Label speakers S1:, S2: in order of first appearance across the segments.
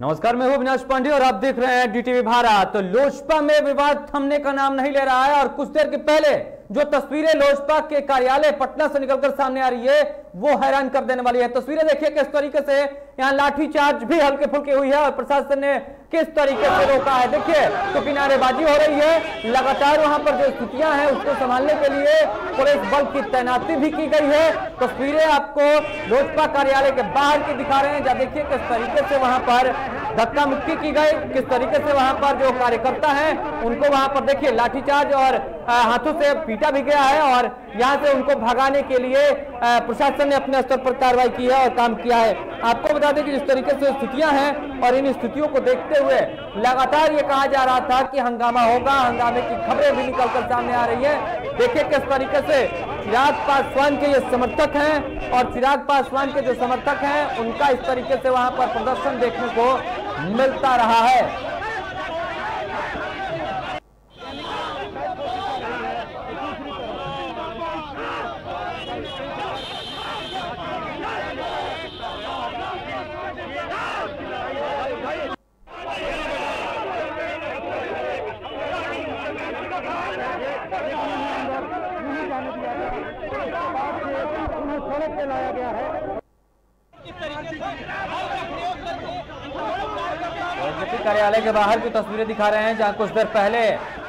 S1: नमस्कार, मैं हूं अविनाश पांडे और आप देख रहे हैं डीटीवी भारत। तो लोजपा में विवाद थमने का नाम नहीं ले रहा है और कुछ देर के पहले जो तस्वीरें लोजपा के कार्यालय पटना से निकलकर सामने आ रही है वो हैरान कर देने वाली है। तस्वीरें देखिए किस तरीके से यहाँ लाठीचार्ज भी हल्के फुल्के हुई है और प्रशासन ने किस तरीके से रोका है। देखिए तो नारेबाजी हो रही है, लगातार वहां पर जो स्थितियां हैं उसको संभालने के लिए पुलिस बल की तैनाती भी की गई है। तस्वीरें आपको लोजपा कार्यालय के बाहर की दिखा रहे हैं, जहाँ देखिए किस तरीके से वहां पर धक्का मुक्की की गई, किस तरीके से वहां पर जो कार्यकर्ता हैं उनको वहां पर देखिए लाठीचार्ज और हाथों से पीटा भी गया है और यहां से उनको भगाने के लिए प्रशासन ने अपने स्तर पर कार्रवाई की है और काम किया है। आपको बता दें कि जिस तरीके से स्थितियां हैं और इन स्थितियों को देखते हुए लगातार ये कहा जा रहा था कि हंगामा होगा, हंगामे की खबरें भी निकलकर सामने आ रही है। देखिए किस तरीके से चिराग पासवान के ये समर्थक हैं और चिराग पासवान के जो समर्थक हैं उनका इस तरीके से वहां पर प्रदर्शन देखने को मिलता रहा है। लाया गया है बीजेपी कार्यालय के बाहर की तस्वीरें दिखा रहे हैं, जहां कुछ देर पहले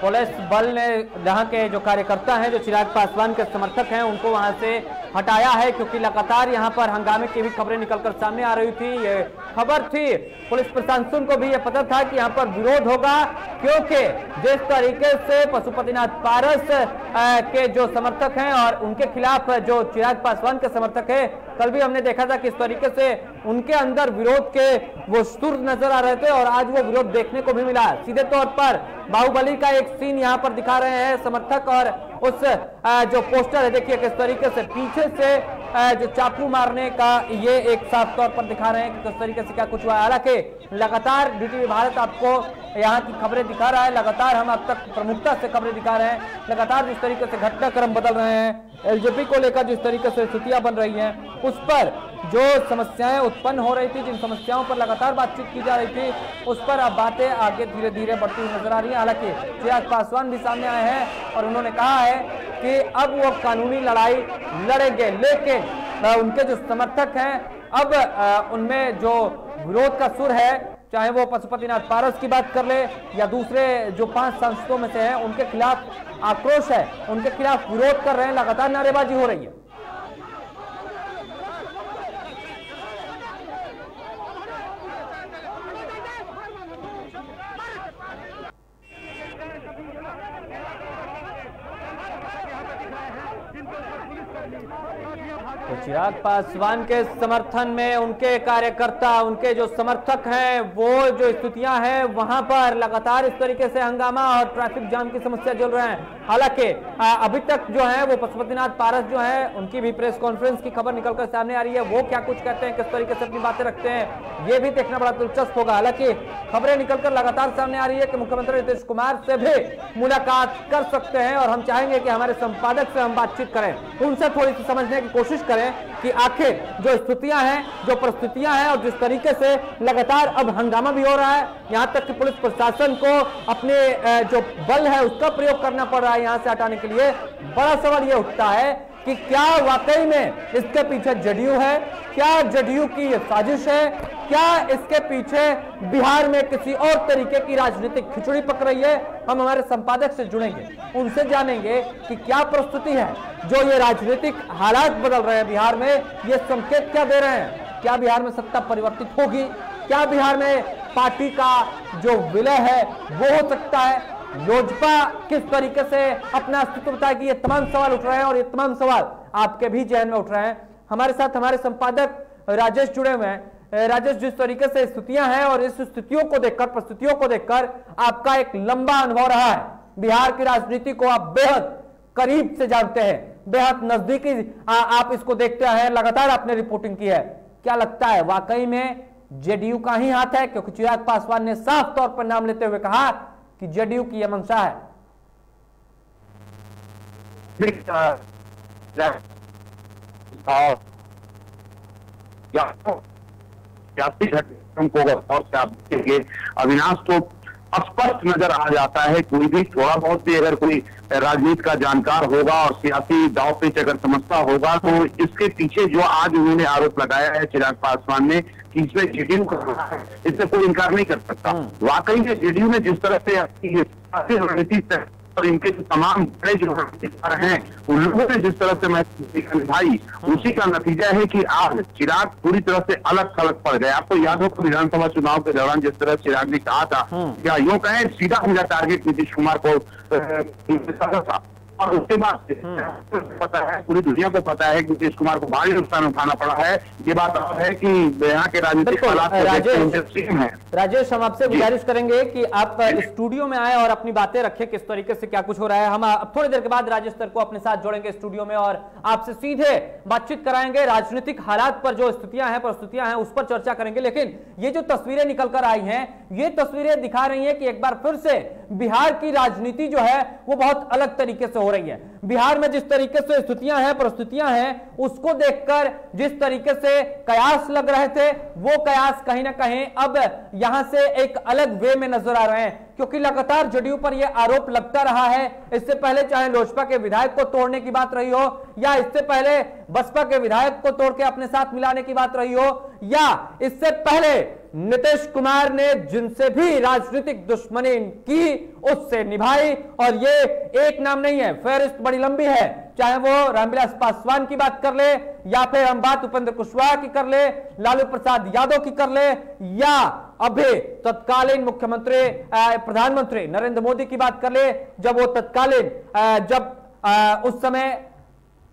S1: पुलिस बल ने जहां के जो कार्यकर्ता हैं जो चिराग पासवान के समर्थक हैं उनको वहां से हटाया है, क्योंकि लगातार यहां पर हंगामे की भी खबरें निकलकर सामने आ रही थी। ये खबर थी, पुलिस प्रशासन को भी ये पता था कि यहां पर विरोध होगा, क्योंकि जिस तरीके से पशुपतिनाथ पारस के जो समर्थक हैं और उनके खिलाफ जो चिराग पासवान के समर्थक है, कल भी हमने देखा था किस तरीके से उनके अंदर विरोध के वो सुर नजर आ रहे थे और आज वो विरोध देखने को भी मिला। सीधे तौर पर बाहुबली का एक सीन यहाँ पर दिखा रहे हैं समर्थक और उस जो पोस्टर है देखिए किस तरीके से पीछे से जो चाकू मारने का ये एक साफ तौर पर दिखा रहे हैं कि किस तरीके से क्या कुछ हुआ। हालांकि लगातार डीटीवी भारत आपको यहाँ की खबरें दिखा रहा है, लगातार हम आप तक प्रमुखता से खबरें दिखा रहे हैं, लगातार जिस तरीके से घटनाक्रम बदल रहे हैं, एलजेपी को लेकर जिस तरीके से स्थितियां बन रही हैं, उस पर जो समस्याएं उत्पन्न हो रही थी, जिन समस्याओं पर लगातार बातचीत की जा रही थी, उस पर अब बातें आगे धीरे धीरे बढ़ती हुई नजर आ रही है। हालांकि चिराग पासवान भी सामने आए हैं और उन्होंने कहा है कि अब वो कानूनी लड़ाई लड़ेंगे, लेकिन उनके जो समर्थक हैं अब उनमें जो विरोध का सुर है, चाहे वो पशुपतिनाथ पारस की बात कर ले या दूसरे जो 5 सांसदों में से हैं, उनके खिलाफ आक्रोश है, उनके खिलाफ विरोध कर रहे हैं, लगातार नारेबाजी हो रही है। तो चिराग पासवान के समर्थन में उनके कार्यकर्ता, उनके जो समर्थक हैं, वो जो स्थितियां हैं वहां पर लगातार इस तरीके से हंगामा और ट्रैफिक जाम की समस्या चल रहे हैं। हालांकि अभी तक जो है वो पशुपतिनाथ पारस जो है उनकी भी प्रेस कॉन्फ्रेंस की खबर निकलकर सामने आ रही है, वो क्या कुछ कहते हैं, किस तरीके से अपनी बातें रखते हैं, ये भी देखना बड़ा दिलचस्प होगा। हालांकि खबरें निकलकर लगातार सामने आ रही है कि मुख्यमंत्री नीतीश कुमार से भी मुलाकात कर सकते हैं और हम चाहेंगे कि हमारे संपादक से हम बातचीत करें, उनसे थोड़ी सी समझने की कोशिश करें कि आखिर जो स्थितियां हैं, जो परिस्थितियां हैं और जिस तरीके से लगातार अब हंगामा भी हो रहा है, यहां तक कि पुलिस प्रशासन को अपने जो बल है उसका प्रयोग करना पड़ रहा है यहां से हटाने के लिए। बड़ा सवाल यह उठता है कि क्या वाकई में इसके पीछे जदयू है, क्या जदयू की ये साजिश है, क्या इसके पीछे बिहार में किसी और तरीके की राजनीतिक खिचड़ी पक रही है। हम हमारे संपादक से जुड़ेंगे, उनसे जानेंगे कि क्या परिस्थिति है, जो ये राजनीतिक हालात बदल रहे हैं बिहार में, ये संकेत क्या दे रहे हैं। क्या बिहार में सत्ता परिवर्तित होगी, क्या बिहार में पार्टी का जो विलय है वो हो सकता है, लोजपा किस तरीके से अपना अस्तित्व बताएगी। ये तमाम सवाल उठ रहे हैं और ये तमाम सवाल आपके भी जहन में उठ रहे हैं। हमारे साथ हमारे संपादक राजेश जुड़े हुए हैं। राजेश, जिस तरीके से स्थितियां हैं और इस स्थितियों को देखकर, परिस्थितियों को देखकर आपका एक लंबा अनुभव रहा है, बिहार की राजनीति को आप बेहद करीब से जानते हैं, बेहद नजदीकी आप इसको देखते हैं, लगातार आपने रिपोर्टिंग की है। क्या लगता है वाकई में जेडीयू का ही हाथ है? क्योंकि चिराग पासवान ने साफ तौर पर नाम लेते हुए कहा कि जेडीयू की यह मंशा है।
S2: सियासी घटना कार्यक्रम को अगर और से आप देखेंगे अविनाश, तो स्पष्ट नजर आ जाता है। कोई भी थोड़ा बहुत भी अगर कोई राजनीति का जानकार होगा और सियासी दाव पेच अगर समझता होगा तो इसके पीछे जो आज उन्होंने आरोप लगाया है चिराग पासवान ने कि इसमें जेडीयू कर रहा है, इससे कोई इनकार नहीं कर सकता। वाकई में जेडीयू ने जिस तरह से अपनी रणनीति और इनके जो तमाम बड़े जो रणनीतिकार हैं उन लोगों ने जिस तरह से महत्व निभाई, उसी का नतीजा है कि आज चिराग पूरी तरह से अलग थलग पड़ गए। आपको याद हो विधानसभा चुनाव के दौरान जिस तरह चिराग ने कहा था, क्या यूं कहें सीधा मेरा टारगेट नीतीश कुमार को था, और उसके बाद पता है, पूरी दुनिया को पता है कि नीतीश कुमार को भारी नुकसान उठाना पड़ा है। ये बात और है कि यहाँ के राजनीतिक हालात है।
S1: राजेश, हम आपसे गुजारिश करेंगे कि आप स्टूडियो में आए और अपनी बातें रखें, किस तरीके से क्या कुछ हो रहा है। हम अब थोड़ी देर के बाद राजेश सर को अपने साथ जोड़ेंगे स्टूडियो में और आपसे सीधे बातचीत कराएंगे। राजनीतिक हालात पर जो स्थितियां हैं, परिस्थितियां हैं, उस पर चर्चा करेंगे। लेकिन ये जो तस्वीरें निकल कर आई हैं, ये तस्वीरें दिखा रही हैं कि एक बार फिर से बिहार की राजनीति जो है वो बहुत अलग तरीके से हो रही है। बिहार में जिस तरीके से स्थितियां हैं, परिस्थितियां हैं, उसको देखकर जिस तरीके से कयास लग रहे थे, वो कयास कहीं ना कहीं अब यहां से एक अलग वे में नजर आ रहे हैं, क्योंकि लगातार जेडीयू पर यह आरोप लगता रहा है। इससे पहले चाहे लोजपा के विधायक को तोड़ने की बात रही हो, या इससे पहले बसपा के विधायक को तोड़ के अपने साथ मिलाने की बात रही हो, या इससे पहले नीतीश कुमार ने जिनसे भी राजनीतिक दुश्मनी की उससे निभाई। और ये एक नाम नहीं है, फहरिस्त बड़ी लंबी है। चाहे वो रामविलास पासवान की बात कर ले, या फिर हम बात उपेंद्र कुशवाहा की कर ले, लालू प्रसाद यादव की कर ले, या अभी तत्कालीन मुख्यमंत्री प्रधानमंत्री नरेंद्र मोदी की बात कर ले, जब वो तत्कालीन उस समय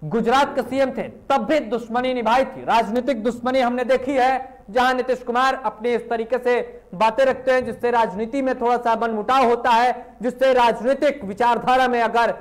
S1: गुजरात के सीएम थे, तब भी दुश्मनी निभाई थी। राजनीतिक दुश्मनी हमने देखी है, जहां नीतीश कुमार अपने इस तरीके से बातें रखते हैं जिससे राजनीति में थोड़ा सा मनमुटाव होता है, जिससे राजनीतिक विचारधारा में अगर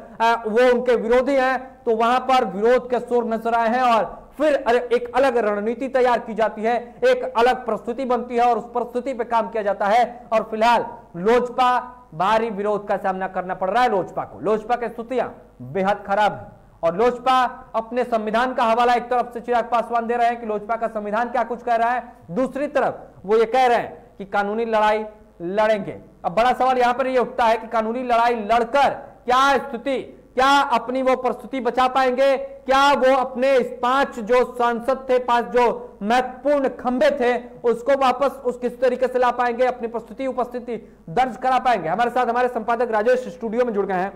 S1: वो उनके विरोधी हैं तो वहां पर विरोध के सुर नजर आए हैं, और फिर एक अलग रणनीति तैयार की जाती है, एक अलग प्रस्तुति बनती है और उस प्रस्तुति पे काम किया जाता है। और फिलहाल लोजपा भारी विरोध का सामना करना पड़ रहा है। लोजपा को, लोजपा की स्थितियां बेहद खराब है, और लोजपा अपने संविधान का हवाला एक तरफ से चिराग पासवान दे रहे हैं कि लोजपा का संविधान क्या कुछ कह रहा है, दूसरी तरफ वो ये कह रहे हैं कि कानूनी लड़ाई लड़ेंगे। अब बड़ा सवाल यहां पर ये उठता है कि कानूनी लड़ाई लड़कर क्या स्थिति, क्या अपनी वो प्रस्तुति बचा पाएंगे, क्या वो अपने इस 5 जो सांसद थे, 5 जो महत्वपूर्ण खंबे थे, उसको वापस उस किस तरीके से ला पाएंगे, अपनी प्रस्तुति उपस्थिति दर्ज करा पाएंगे। हमारे साथ हमारे संपादक राजेश स्टूडियो में जुड़ गए हैं।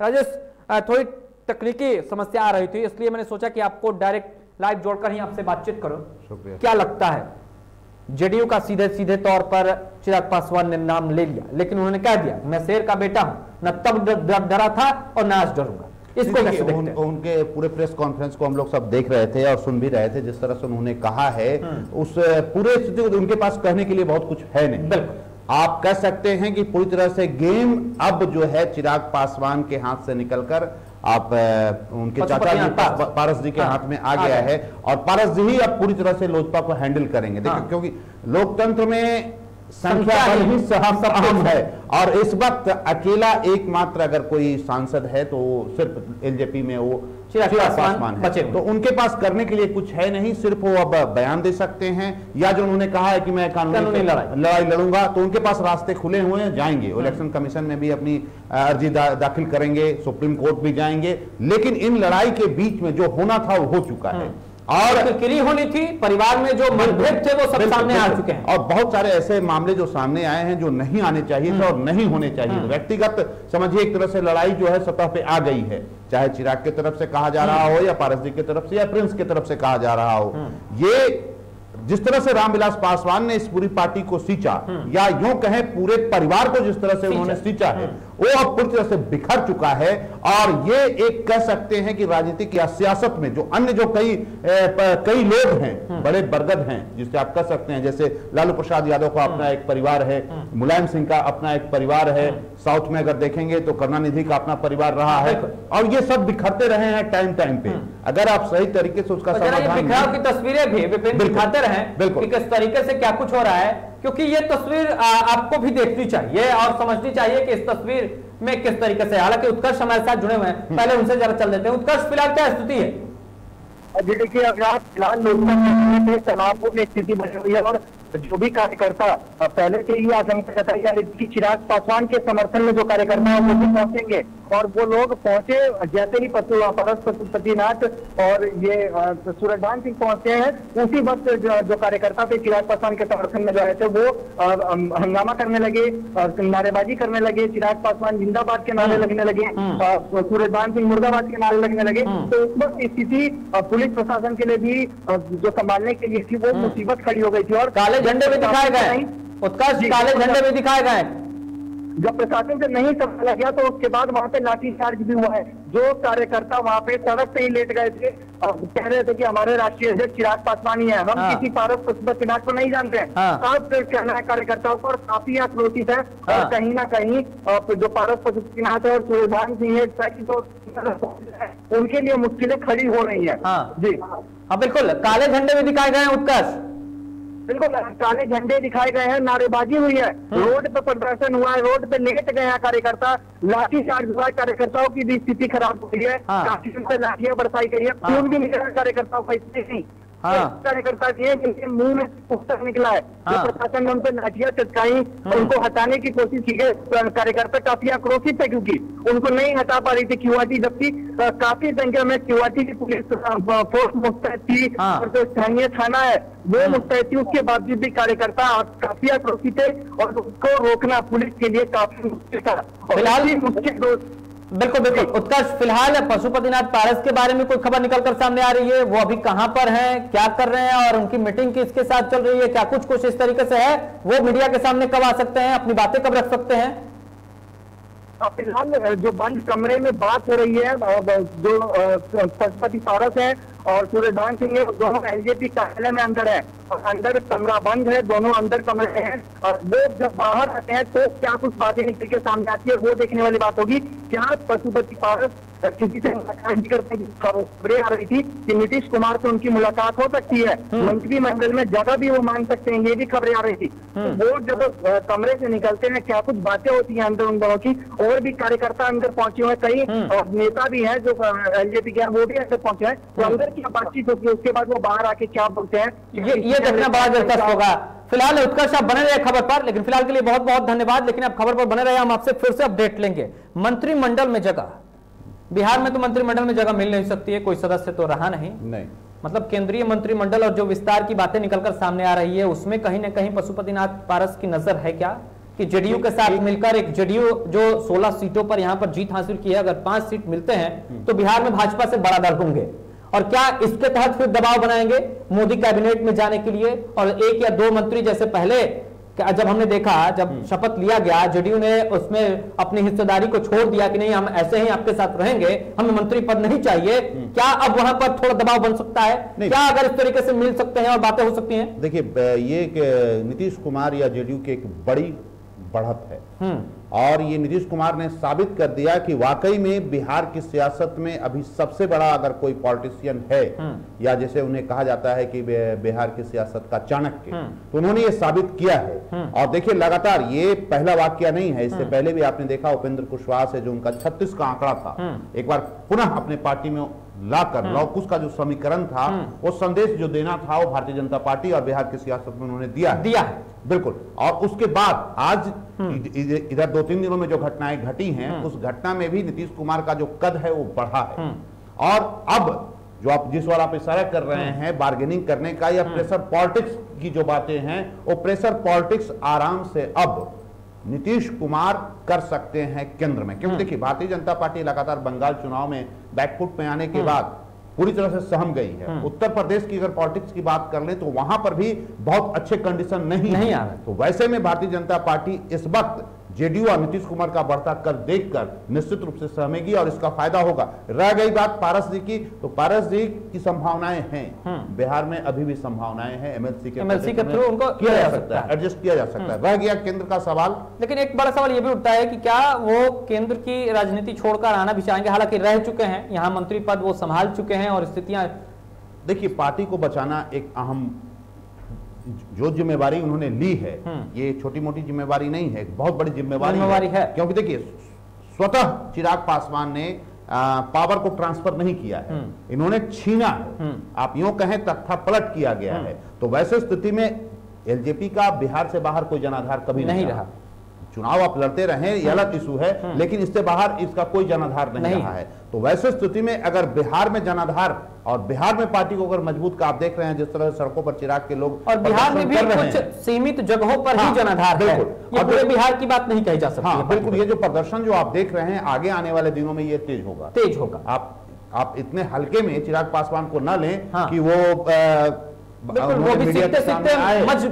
S1: राजेश, थोड़ी तकनीकी समस्या आ रही थी, इसलिए मैंने सोचा कि आपको डायरेक्ट लाइव जोड़कर ही आपसे बातचीत करूं। शुक्रिया। क्या लगता है, जेडीयू का सीधे सीधे तौर पर चिराग पासवान ने नाम ले लिया, लेकिन उन्होंने कह दिया मैं शेर का बेटा हूं, न तब डरा था और न आज डरूंगा। इसको कैसे देखते हैं?
S3: उनके पूरे प्रेस कॉन्फ्रेंस को हम लोग सब देख रहे थे और सुन भी रहे थे, जिस तरह से उन्होंने कहा है, उस पूरे स्थिति को उनके पास कहने के लिए बहुत कुछ है नहीं।
S1: बिल्कुल,
S3: आप कह सकते हैं कि पूरी तरह से गेम अब जो है चिराग पासवान के हाथ से निकलकर आप उनके चाचा जी पारस जी के हाथ में आ गया है, और पारस जी ही अब पूरी तरह से लोजपा को हैंडल करेंगे। देखिए, क्योंकि लोकतंत्र में संख्या बल ही अहम है, और इस वक्त अकेला एकमात्र अगर कोई सांसद है तो सिर्फ एलजेपी में वो चिराग पासवान है। तो उनके पास करने के लिए कुछ है नहीं, सिर्फ वो अब बयान दे सकते हैं, या जो उन्होंने कहा है कि मैं कानूनी लड़ाई लड़ूंगा, तो उनके पास रास्ते खुले हुए हैं, जाएंगे इलेक्शन कमीशन में भी अपनी अर्जी दाखिल करेंगे, सुप्रीम कोर्ट भी जाएंगे। लेकिन इन लड़ाई के बीच में जो होना था वो हो चुका है,
S1: और किरकिरी होनी थी, परिवार में जो मतभेद थे वो सब सामने आ चुके हैं,
S3: और बहुत सारे ऐसे मामले जो सामने आए हैं जो नहीं आने चाहिए थे और नहीं होने चाहिए। व्यक्तिगत समझिए एक तरह से लड़ाई जो है सतह पे आ गई है, चाहे चिराग की तरफ से कहा जा रहा हो, या पारस जी की तरफ से, या प्रिंस की तरफ से कहा जा रहा हो। ये जिस तरह से रामविलास पासवान ने इस पूरी पार्टी को सींचा, या यूं कहें पूरे परिवार को जिस तरह से उन्होंने सींचा है, वो अब पूरी तरह से बिखर चुका है। और ये एक कह सकते हैं कि राजनीतिक या सियासत में जो अन्य जो कई लोग हैं, बड़े बरगद हैं, जिससे आप कह सकते हैं, जैसे लालू प्रसाद यादव का अपना एक परिवार है, मुलायम सिंह का अपना एक परिवार है, साउथ में अगर देखेंगे तो करुणानिधि का अपना परिवार रहा है, और ये सब बिखरते रहे हैं टाइम पे। अगर आप सही तरीके से उसका
S1: समाधान, बिखराव की तस्वीरें भी दिखाते रहे कि किस तरीके से क्या कुछ हो रहा है, क्योंकि ये तस्वीर आपको भी देखनी चाहिए और समझनी चाहिए कि इस तस्वीर में किस तरीके से, हालांकि उत्कर्ष हमारे साथ जुड़े हुए हैं, पहले उनसे जरा चल देते हैं। उत्कर्ष, फिलहाल क्या स्थिति है?
S4: जी देखिए, अगर आप फिलहाल लोकसभा में तनावपूर्ण स्थिति बनी हुई है, और जो भी कार्यकर्ता पहले से ही आशंका जताई जा रही थी कि चिराग पासवान के समर्थन में जो कार्यकर्ता है वो भी पहुंचेंगे, और वो लोग पहुंचे। जैसे ही पारस पशुपतिनाथ और ये सूरजभान सिंह पहुंचे हैं, उसी वक्त जो कार्यकर्ता थे चिराग पासवान के समर्थन में जो आए थे वो हंगामा करने लगे, नारेबाजी करने लगे, चिराग पासवान जिंदाबाद के नारे लगने लगे, सूरजभान सिंह मुर्दाबाद के नारे लगने लगे। तो उस वक्त स्थिति पुलिस प्रशासन के लिए भी जो संभालने के लिए थी वो मुसीबत खड़ी हो गई थी। और
S1: काले झंडे भी दिखाए गए, उत्कर्ष काले झंडे भी दिखाए गए।
S4: जब प्रशासन से नहीं संभाला गया तो उसके बाद वहां पे लाठीचार्ज भी हुआ है। जो कार्यकर्ता वहां पे सड़क पे ही लेट गए थे, कह रहे थे कि हमारे राष्ट्रीय अध्यक्ष चिराग पासवान ही है, हम किसी पारस पशुपतिनाथ को नहीं जानते हैं। अब कहना है कार्यकर्ताओं को, और काफी आक्रोशित है। और कहीं ना कहीं जो पारस पशुपतिनाथ है और सूरजभान सिंह है, उनके लिए मुश्किलें खड़ी हो रही है। जी
S1: हाँ बिल्कुल, काले झंडे भी दिखाए गए हैं उत्कर्ष।
S4: बिल्कुल, काले झंडे दिखाए गए हैं, नारेबाजी हुई है, रोड पे प्रदर्शन हुआ है, रोड पे लेट गए हैं कार्यकर्ता, लाठीचार्ज हुआ है, कार्यकर्ताओं की भी स्थिति खराब हो गई है, काफी से लाठियां बरसाई गई है, खून भी निकला कार्यकर्ताओं का। इससे नहीं कार्यकर्ता दिए जिनके मुंह में पुस्तक निकला है, प्रशासन ने उन पर लाठियां चटकाई, उनको हटाने की कोशिश की गई। कार्यकर्ता काफी आक्रोशित है क्योंकि उनको नहीं हटा पा रही थी क्यूआरटी, जबकि काफी संख्या में क्यूआरटी की पुलिस फोर्स मुस्तैद थी, और जो स्थानीय थाना है वो मुस्तैद थी। उसके बावजूद भी कार्यकर्ता काफी आक्रोशित है और उसको रोकना पुलिस के लिए काफी मुश्किल था।
S1: फिलहाल
S4: मुश्किल
S1: बिल्कुल बिल्कुल उत्कर्ष, फिलहाल पशुपतिनाथ पारस के बारे में कोई खबर निकलकर सामने आ रही है? वो अभी कहां पर हैं, क्या कर रहे हैं, और उनकी मीटिंग किसके साथ चल रही है? क्या कुछ इस तरीके से है? वो मीडिया के सामने कब आ सकते हैं, अपनी बातें कब रख सकते हैं?
S4: फिलहाल जो बंद कमरे में बात हो रही है, जो पशुपति पारस है और सूरजभान सिंह है, दोनों एलजेपी कार्यालय में अंदर है, और अंदर कमरा बंद है, दोनों अंदर कमरे हैं। और वो जब बाहर आते हैं तो क्या कुछ बातें निकल के सामने आती है वो देखने वाली बात होगी। क्या पशुपति पारस किसी से मुलाकात करते हैं? खबरें आ रही थी कि नीतीश कुमार से उनकी मुलाकात हो सकती है, मंत्रिमंडल में जगह भी वो मांग सकते हैं, ये भी खबरें आ रही थी। वो जब कमरे से निकलते हैं क्या कुछ बातें होती हैं अंदर उन दोनों की। और भी कार्यकर्ता अंदर पहुंचे हुए, कई नेता भी हैं जो एलजेपी के, वो भी अंदर पहुंचे हैं। तो अंदर क्या बातचीत होती है, उसके बाद वो बाहर आके क्या बोलते हैं,
S1: ये देखना बड़ा दिलचस्प होगा। फिलहाल उत्कर्ष आप बने रहे खबर पर, लेकिन फिलहाल के लिए बहुत बहुत धन्यवाद। लेकिन आप खबर पर बने रहे, हम आपसे फिर से अपडेट लेंगे। मंत्रिमंडल में जगह, बिहार में तो मंत्रिमंडल में जगह मिल नहीं सकती है, कोई सदस्य तो रहा नहीं, मतलब केंद्रीय मंत्रिमंडल और जो विस्तार की बातें निकलकर सामने आ रही है उसमें कहीं ना कहीं पशुपतिनाथ पारस की नजर है क्या, कि जेडीयू के साथ मिलकर एक जेडीयू जो 16 सीटों पर यहां पर जीत हासिल की है, अगर 5 सीट मिलते हैं तो बिहार में भाजपा से बड़ा दल होंगे, और क्या इसके तहत फिर दबाव बनाएंगे मोदी कैबिनेट में जाने के लिए? और 1 या 2 मंत्री जैसे पहले जब हमने देखा, जब शपथ लिया गया, जेडीयू ने उसमें अपनी हिस्सेदारी को छोड़ दिया कि नहीं हम ऐसे ही आपके साथ रहेंगे, हमें मंत्री पद नहीं चाहिए, क्या अब वहां पर थोड़ा दबाव बन सकता है? क्या अगर इस तरीके से मिल सकते हैं और बातें हो सकती हैं?
S3: देखिए, ये नीतीश कुमार या जेडीयू की एक बड़ी बढ़त है, और ये नीतीश कुमार ने साबित कर दिया कि वाकई में बिहार की सियासत में अभी सबसे बड़ा अगर कोई पॉलिटिशियन है, या जैसे उन्हें कहा जाता है कि बिहार की सियासत का चाणक्य, तो उन्होंने ये साबित किया है। और देखिए, लगातार ये पहला वाकया नहीं है, इससे पहले भी आपने देखा उपेंद्र कुशवाहा से जो उनका 36 का आंकड़ा था, एक बार पुनः अपने पार्टी में लाकर लौकुश का जो समीकरण था, वो संदेश जो देना था वो भारतीय जनता पार्टी और बिहार की सियासत में उन्होंने दिया है। बिल्कुल। और उसके बाद आज इधर 2-3 दिनों में जो घटनाएं घटी हैं, उस घटना में भी नीतीश कुमार का जो कद है वो बढ़ा है। और अब जो आप जिस वाला आप इशारा कर रहे हैं बार्गेनिंग करने का या प्रेशर पॉलिटिक्स की जो बातें हैं, वो प्रेशर पॉलिटिक्स आराम से अब नीतीश कुमार कर सकते हैं केंद्र में, क्योंकि देखिए भारतीय जनता पार्टी लगातार बंगाल चुनाव में बैकफुट पे आने के बाद पूरी तरह से सहम गई है। उत्तर प्रदेश की अगर पॉलिटिक्स की बात कर लें तो वहां पर भी बहुत अच्छे कंडीशन नहीं आ रहे। तो वैसे में भारतीय जनता पार्टी इस वक्त जेडीयू और नीतीश कुमार का बढ़ता कर देखकर निश्चित रूप से सहमेगी और इसका फायदा होगा। रह गई बात पारस जी की, तो पारस जी की संभावनाएं हैं, बिहार में अभी भी संभावनाएं हैं, एमएलसी के थ्रू उनको किया जा सकता है, एडजस्ट किया जा सकता है। रह गया केंद्र का सवाल।
S1: लेकिन एक बड़ा सवाल यह भी उठता है कि क्या वो केंद्र की राजनीति छोड़कर आना भी चाहेंगे? हालांकि रह चुके हैं यहाँ, मंत्री पद वो संभाल चुके हैं, और स्थितियां,
S3: देखिए पार्टी को बचाना एक अहम जो जिम्मेवारी उन्होंने ली है, ये छोटी मोटी जिम्मेवारी नहीं है, बहुत बड़ी जिम्मेवारी है। क्योंकि देखिए स्वतः चिराग पासवान ने पावर को ट्रांसफर नहीं किया है, इन्होंने छीना है, आप यूं कहें तख्ता पलट किया गया है। तो वैसे स्थिति में एलजेपी का बिहार से बाहर कोई जनाधार कभी
S1: नहीं रहा।
S3: चुनाव आप लड़ते रहे, ये अलग इशू है, लेकिन इससे बाहर इसका कोई जनाधार नहीं रहा है। तो वैसे स्थिति में अगर बिहार में जनाधार और बिहार में पार्टी को अगर मजबूत का आप देख रहे हैं जिस तरह सड़कों पर चिराग के लोग,
S1: और बिहार में भी कुछ सीमित जगहों पर ही जनाधार है, ये पूरे बिहार की बात नहीं कही जा सकती।
S3: हाँ बिल्कुल, ये जो प्रदर्शन जो आप देख रहे हैं आगे आने वाले दिनों में ये तेज होगा। आप इतने हल्के में चिराग पासवान को न लें कि वो
S1: वो भी सीखते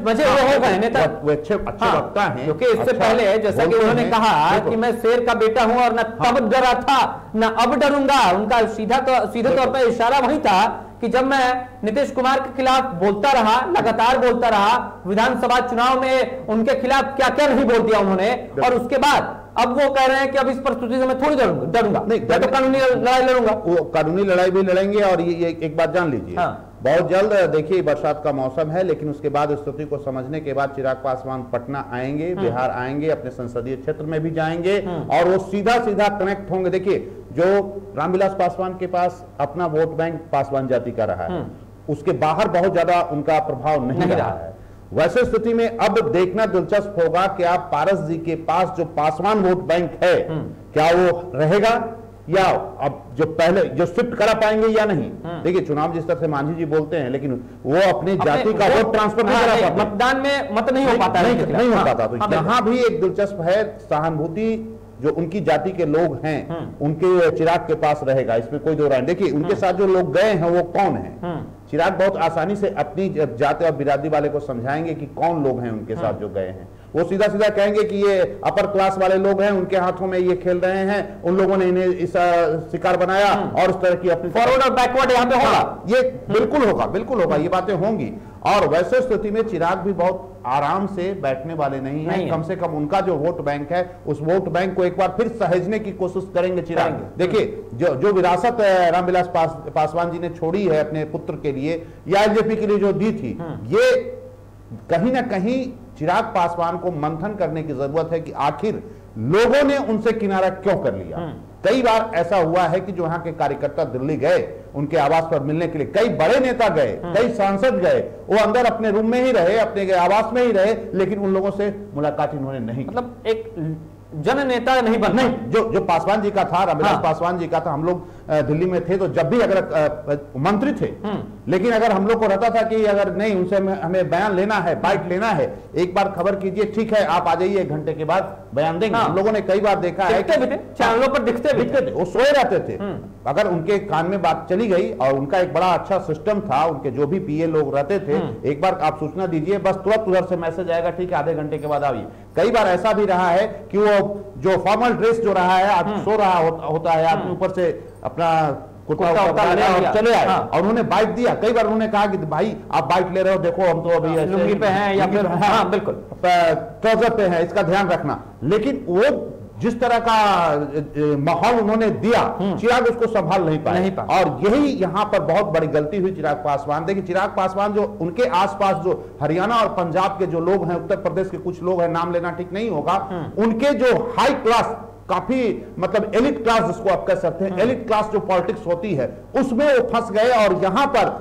S1: मजे हो गए नेता,
S3: वो अच्छे वक्ता हैं,
S1: क्योंकि इससे पहले जैसा कि उन्होंने कहा कि मैं शेर का बेटा हूं और न तब डरा था न अब डरूंगा, उनका सीधे तौर पर इशारा वही था कि जब मैं नीतीश कुमार के खिलाफ बोलता रहा, लगातार बोलता रहा, विधानसभा चुनाव में उनके खिलाफ क्या क्या नहीं बोल दिया उन्होंने, और उसके बाद अब वो कह रहे हैं कि अब इस परिस्थिति से मैं थोड़ी डरूंगा, नहीं मैं तो कानूनी लड़ाई लड़ूंगा।
S3: वो कानूनी लड़ाई भी लड़ेंगे। और ये एक बात जान लीजिए, बहुत जल्द देखिए बरसात का मौसम है, लेकिन उसके बाद स्थिति को समझने के बाद चिराग पासवान पटना आएंगे, बिहार आएंगे, अपने संसदीय क्षेत्र में भी जाएंगे और वो सीधा कनेक्ट होंगे। देखिए जो रामविलास पासवान के पास अपना वोट बैंक पासवान जाति का रहा है, उसके बाहर बहुत ज्यादा उनका प्रभाव नहीं रहा है। वैसे स्थिति में अब देखना दिलचस्प होगा कि आप पारस जी के पास जो पासवान वोट बैंक है क्या वो रहेगा या अब जो पहले जो शिफ्ट करा पाएंगे या नहीं। देखिए चुनाव जिस तरह से मांझी जी बोलते हैं, लेकिन वो अपनी जाति का वोट ट्रांसफर नहीं करा पाते,
S1: मतदान में मत नहीं हो पाता,
S3: नहीं हो पाता। तो यहाँ भी एक दिलचस्प है, सहानुभूति जो उनकी जाति के लोग हैं उनके चिराग के पास रहेगा, इसमें कोई दो राय नहीं। देखिए उनके साथ जो लोग गए हैं वो कौन है, चिराग बहुत आसानी से अपनी जाति और बिरादरी वाले को समझाएंगे कि कौन लोग हैं उनके साथ जो गए हैं। वो सीधा कहेंगे कि ये अपर क्लास वाले लोग हैं, उनके हाथों में ये खेल रहे हैं, उन लोगों ने इन्हें इस शिकार बनाया और इस तरह की अपनी
S1: फॉरवर्ड और बैकवर्ड यहाँ पे होगा।
S3: ये बिल्कुल होगा, ये बातें होंगी। और वैसे स्थिति में चिराग भी बहुत आराम से बैठने वाले नहीं है। कम से कम उनका जो वोट बैंक है उस वोट बैंक को एक बार फिर सहेजने की कोशिश करेंगे चिराग। देखिए जो विरासत रामविलास पासवान जी ने छोड़ी है अपने पुत्र के लिए या एलजेपी के लिए जो दी थी, ये कहीं ना कहीं चिराग पासवान को मंथन करने की जरूरत है कि आखिर लोगों ने उनसे किनारा क्यों कर लिया। कई बार ऐसा हुआ है कि जो यहाँ के कार्यकर्ता दिल्ली गए उनके आवास पर मिलने के लिए, कई बड़े नेता गए, कई सांसद गए, वो अंदर अपने रूम में ही रहे, अपने आवास में ही रहे, लेकिन उन लोगों से मुलाकात इन्होंने नहीं की।
S1: मतलब एक जन नेता नहीं बनना।
S3: जो पासवान जी का था, रामविलास पासवान जी का था, हम लोग दिल्ली में थे तो जब भी अगर मंत्री थे, लेकिन अगर हम लोग को रहता था कि अगर नहीं उनसे हमें बयान लेना है, बाइट लेना है, एक बार खबर कीजिए, ठीक है आप आ जाइए, 1 घंटे के बाद बयान देंगे। हम लोगों ने कई बार देखा है
S1: चैनलों पर दिखते थे,
S3: वो सोए रहते थे। अगर उनके कान में बात चली गई, और उनका एक बड़ा अच्छा सिस्टम था, उनके जो भी पीए लोग रहते थे, एक बार आप सूचना दीजिए, बस तुरंत उधर से मैसेज आएगा, ठीक है आधे घंटे के बाद आइए। कई बार ऐसा भी रहा है कि वो जो फॉर्मल ड्रेस जो रहा है, आदमी सो रहा होता है, आदमी ऊपर से अपना कुर्ता उतार और चले आए, और उन्होंने बाइट दिया। कई बार उन्होंने कहा कि भाई आप बाइट ले रहे हो, देखो हम तो अभी
S1: लुंगी पे हैं या फिर बिल्कुल
S3: ट्राउजर पे है, इसका ध्यान रखना। लेकिन वो जिस तरह का माहौल उन्होंने दिया, चिराग उसको संभाल नहीं पाए। और यही यहाँ पर बहुत बड़ी गलती हुई चिराग पासवान। देखिए चिराग पासवान जो उनके आसपास जो हरियाणा और पंजाब के जो लोग हैं, उत्तर प्रदेश के कुछ लोग हैं, नाम लेना ठीक नहीं होगा, उनके जो हाई क्लास, काफी मतलब एलिट क्लास जिसको आप कह सकते हैं, एलिट क्लास जो पॉलिटिक्स होती है उसमें वो फंस गए और यहां पर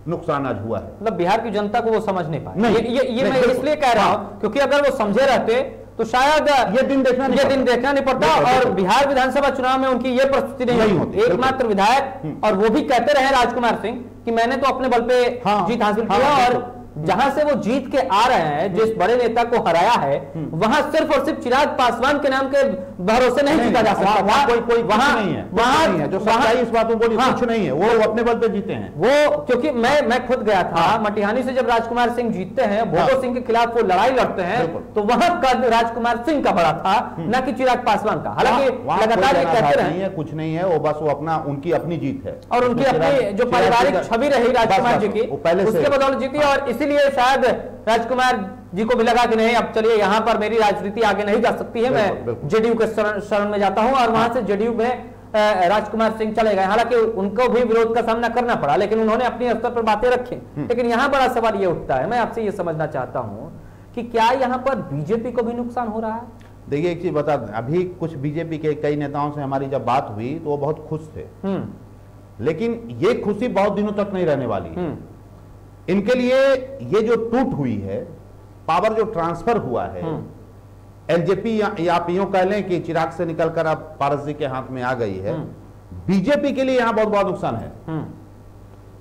S3: नुकसान आज हुआ है।
S1: मतलब बिहार की जनता को वो समझ नहीं पाए। ये मैं इसलिए कह रहा हूं क्योंकि अगर वो समझे रहते तो शायद ये दिन देखना नहीं पड़ता और बिहार विधानसभा चुनाव में उनकी ये परिस्थिति नहीं होती। एकमात्र विधायक, और वो भी कहते रहे राजकुमार सिंह कि मैंने तो अपने बल पे जीत हासिल किया, और जहां से वो जीत के आ रहे हैं, जिस बड़े नेता को हराया है, वहां सिर्फ और सिर्फ चिराग पासवान के नाम के भरोसे नहीं जीता जा सकता।
S3: कोई वहां नहीं है, वहां जो सच्चाई इस बात में बोली कुछ नहीं है, वो अपने बल पे जीते हैं
S1: वो। क्योंकि मैं खुद गया था मटिहानी से, जब राजकुमार सिंह जीतते हैं, भोगो सिंह के खिलाफ वो लड़ाई लड़ते हैं, तो वहां कद राजकुमार सिंह का बड़ा था, न कि चिराग पासवान का। हालांकि लगातार ये कहते रहे
S3: कुछ नहीं है, वो बस वो अपना उनकी अपनी जीत है
S1: और उनकी अपनी जो पारिवारिक छवि रही राजकुमार जी की, उसके बदौलत जीती। और इसीलिए शायद राजकुमार जी को भी लगा कि नहीं अब चलिए यहाँ पर मेरी राजनीति आगे नहीं जा सकती है, मैं जेडीयू के शरण में जाता हूं, और वहां से जेडीयू में राजकुमार सिंह चले गए। हालांकि उनको भी विरोध का सामना करना पड़ा, लेकिन उन्होंने अपने स्तर पर बातें रखी। लेकिन यहाँ बड़ा सवाल ये उठता है, मैं आपसे ये समझना चाहता हूँ कि क्या यहाँ पर बीजेपी को भी नुकसान हो रहा है?
S3: देखिए एक चीज बता दें, अभी कुछ बीजेपी के कई नेताओं से हमारी जब बात हुई तो वो बहुत खुश थे, लेकिन ये खुशी बहुत दिनों तक नहीं रहने वाली। इनके लिए ये जो टूट हुई है, पावर जो ट्रांसफर हुआ है, एलजेपी या आप यूं कह लें कि चिराग से निकलकर अब पारस जी के हाथ में आ गई है, बीजेपी के लिए यहां बहुत बड़ा नुकसान है।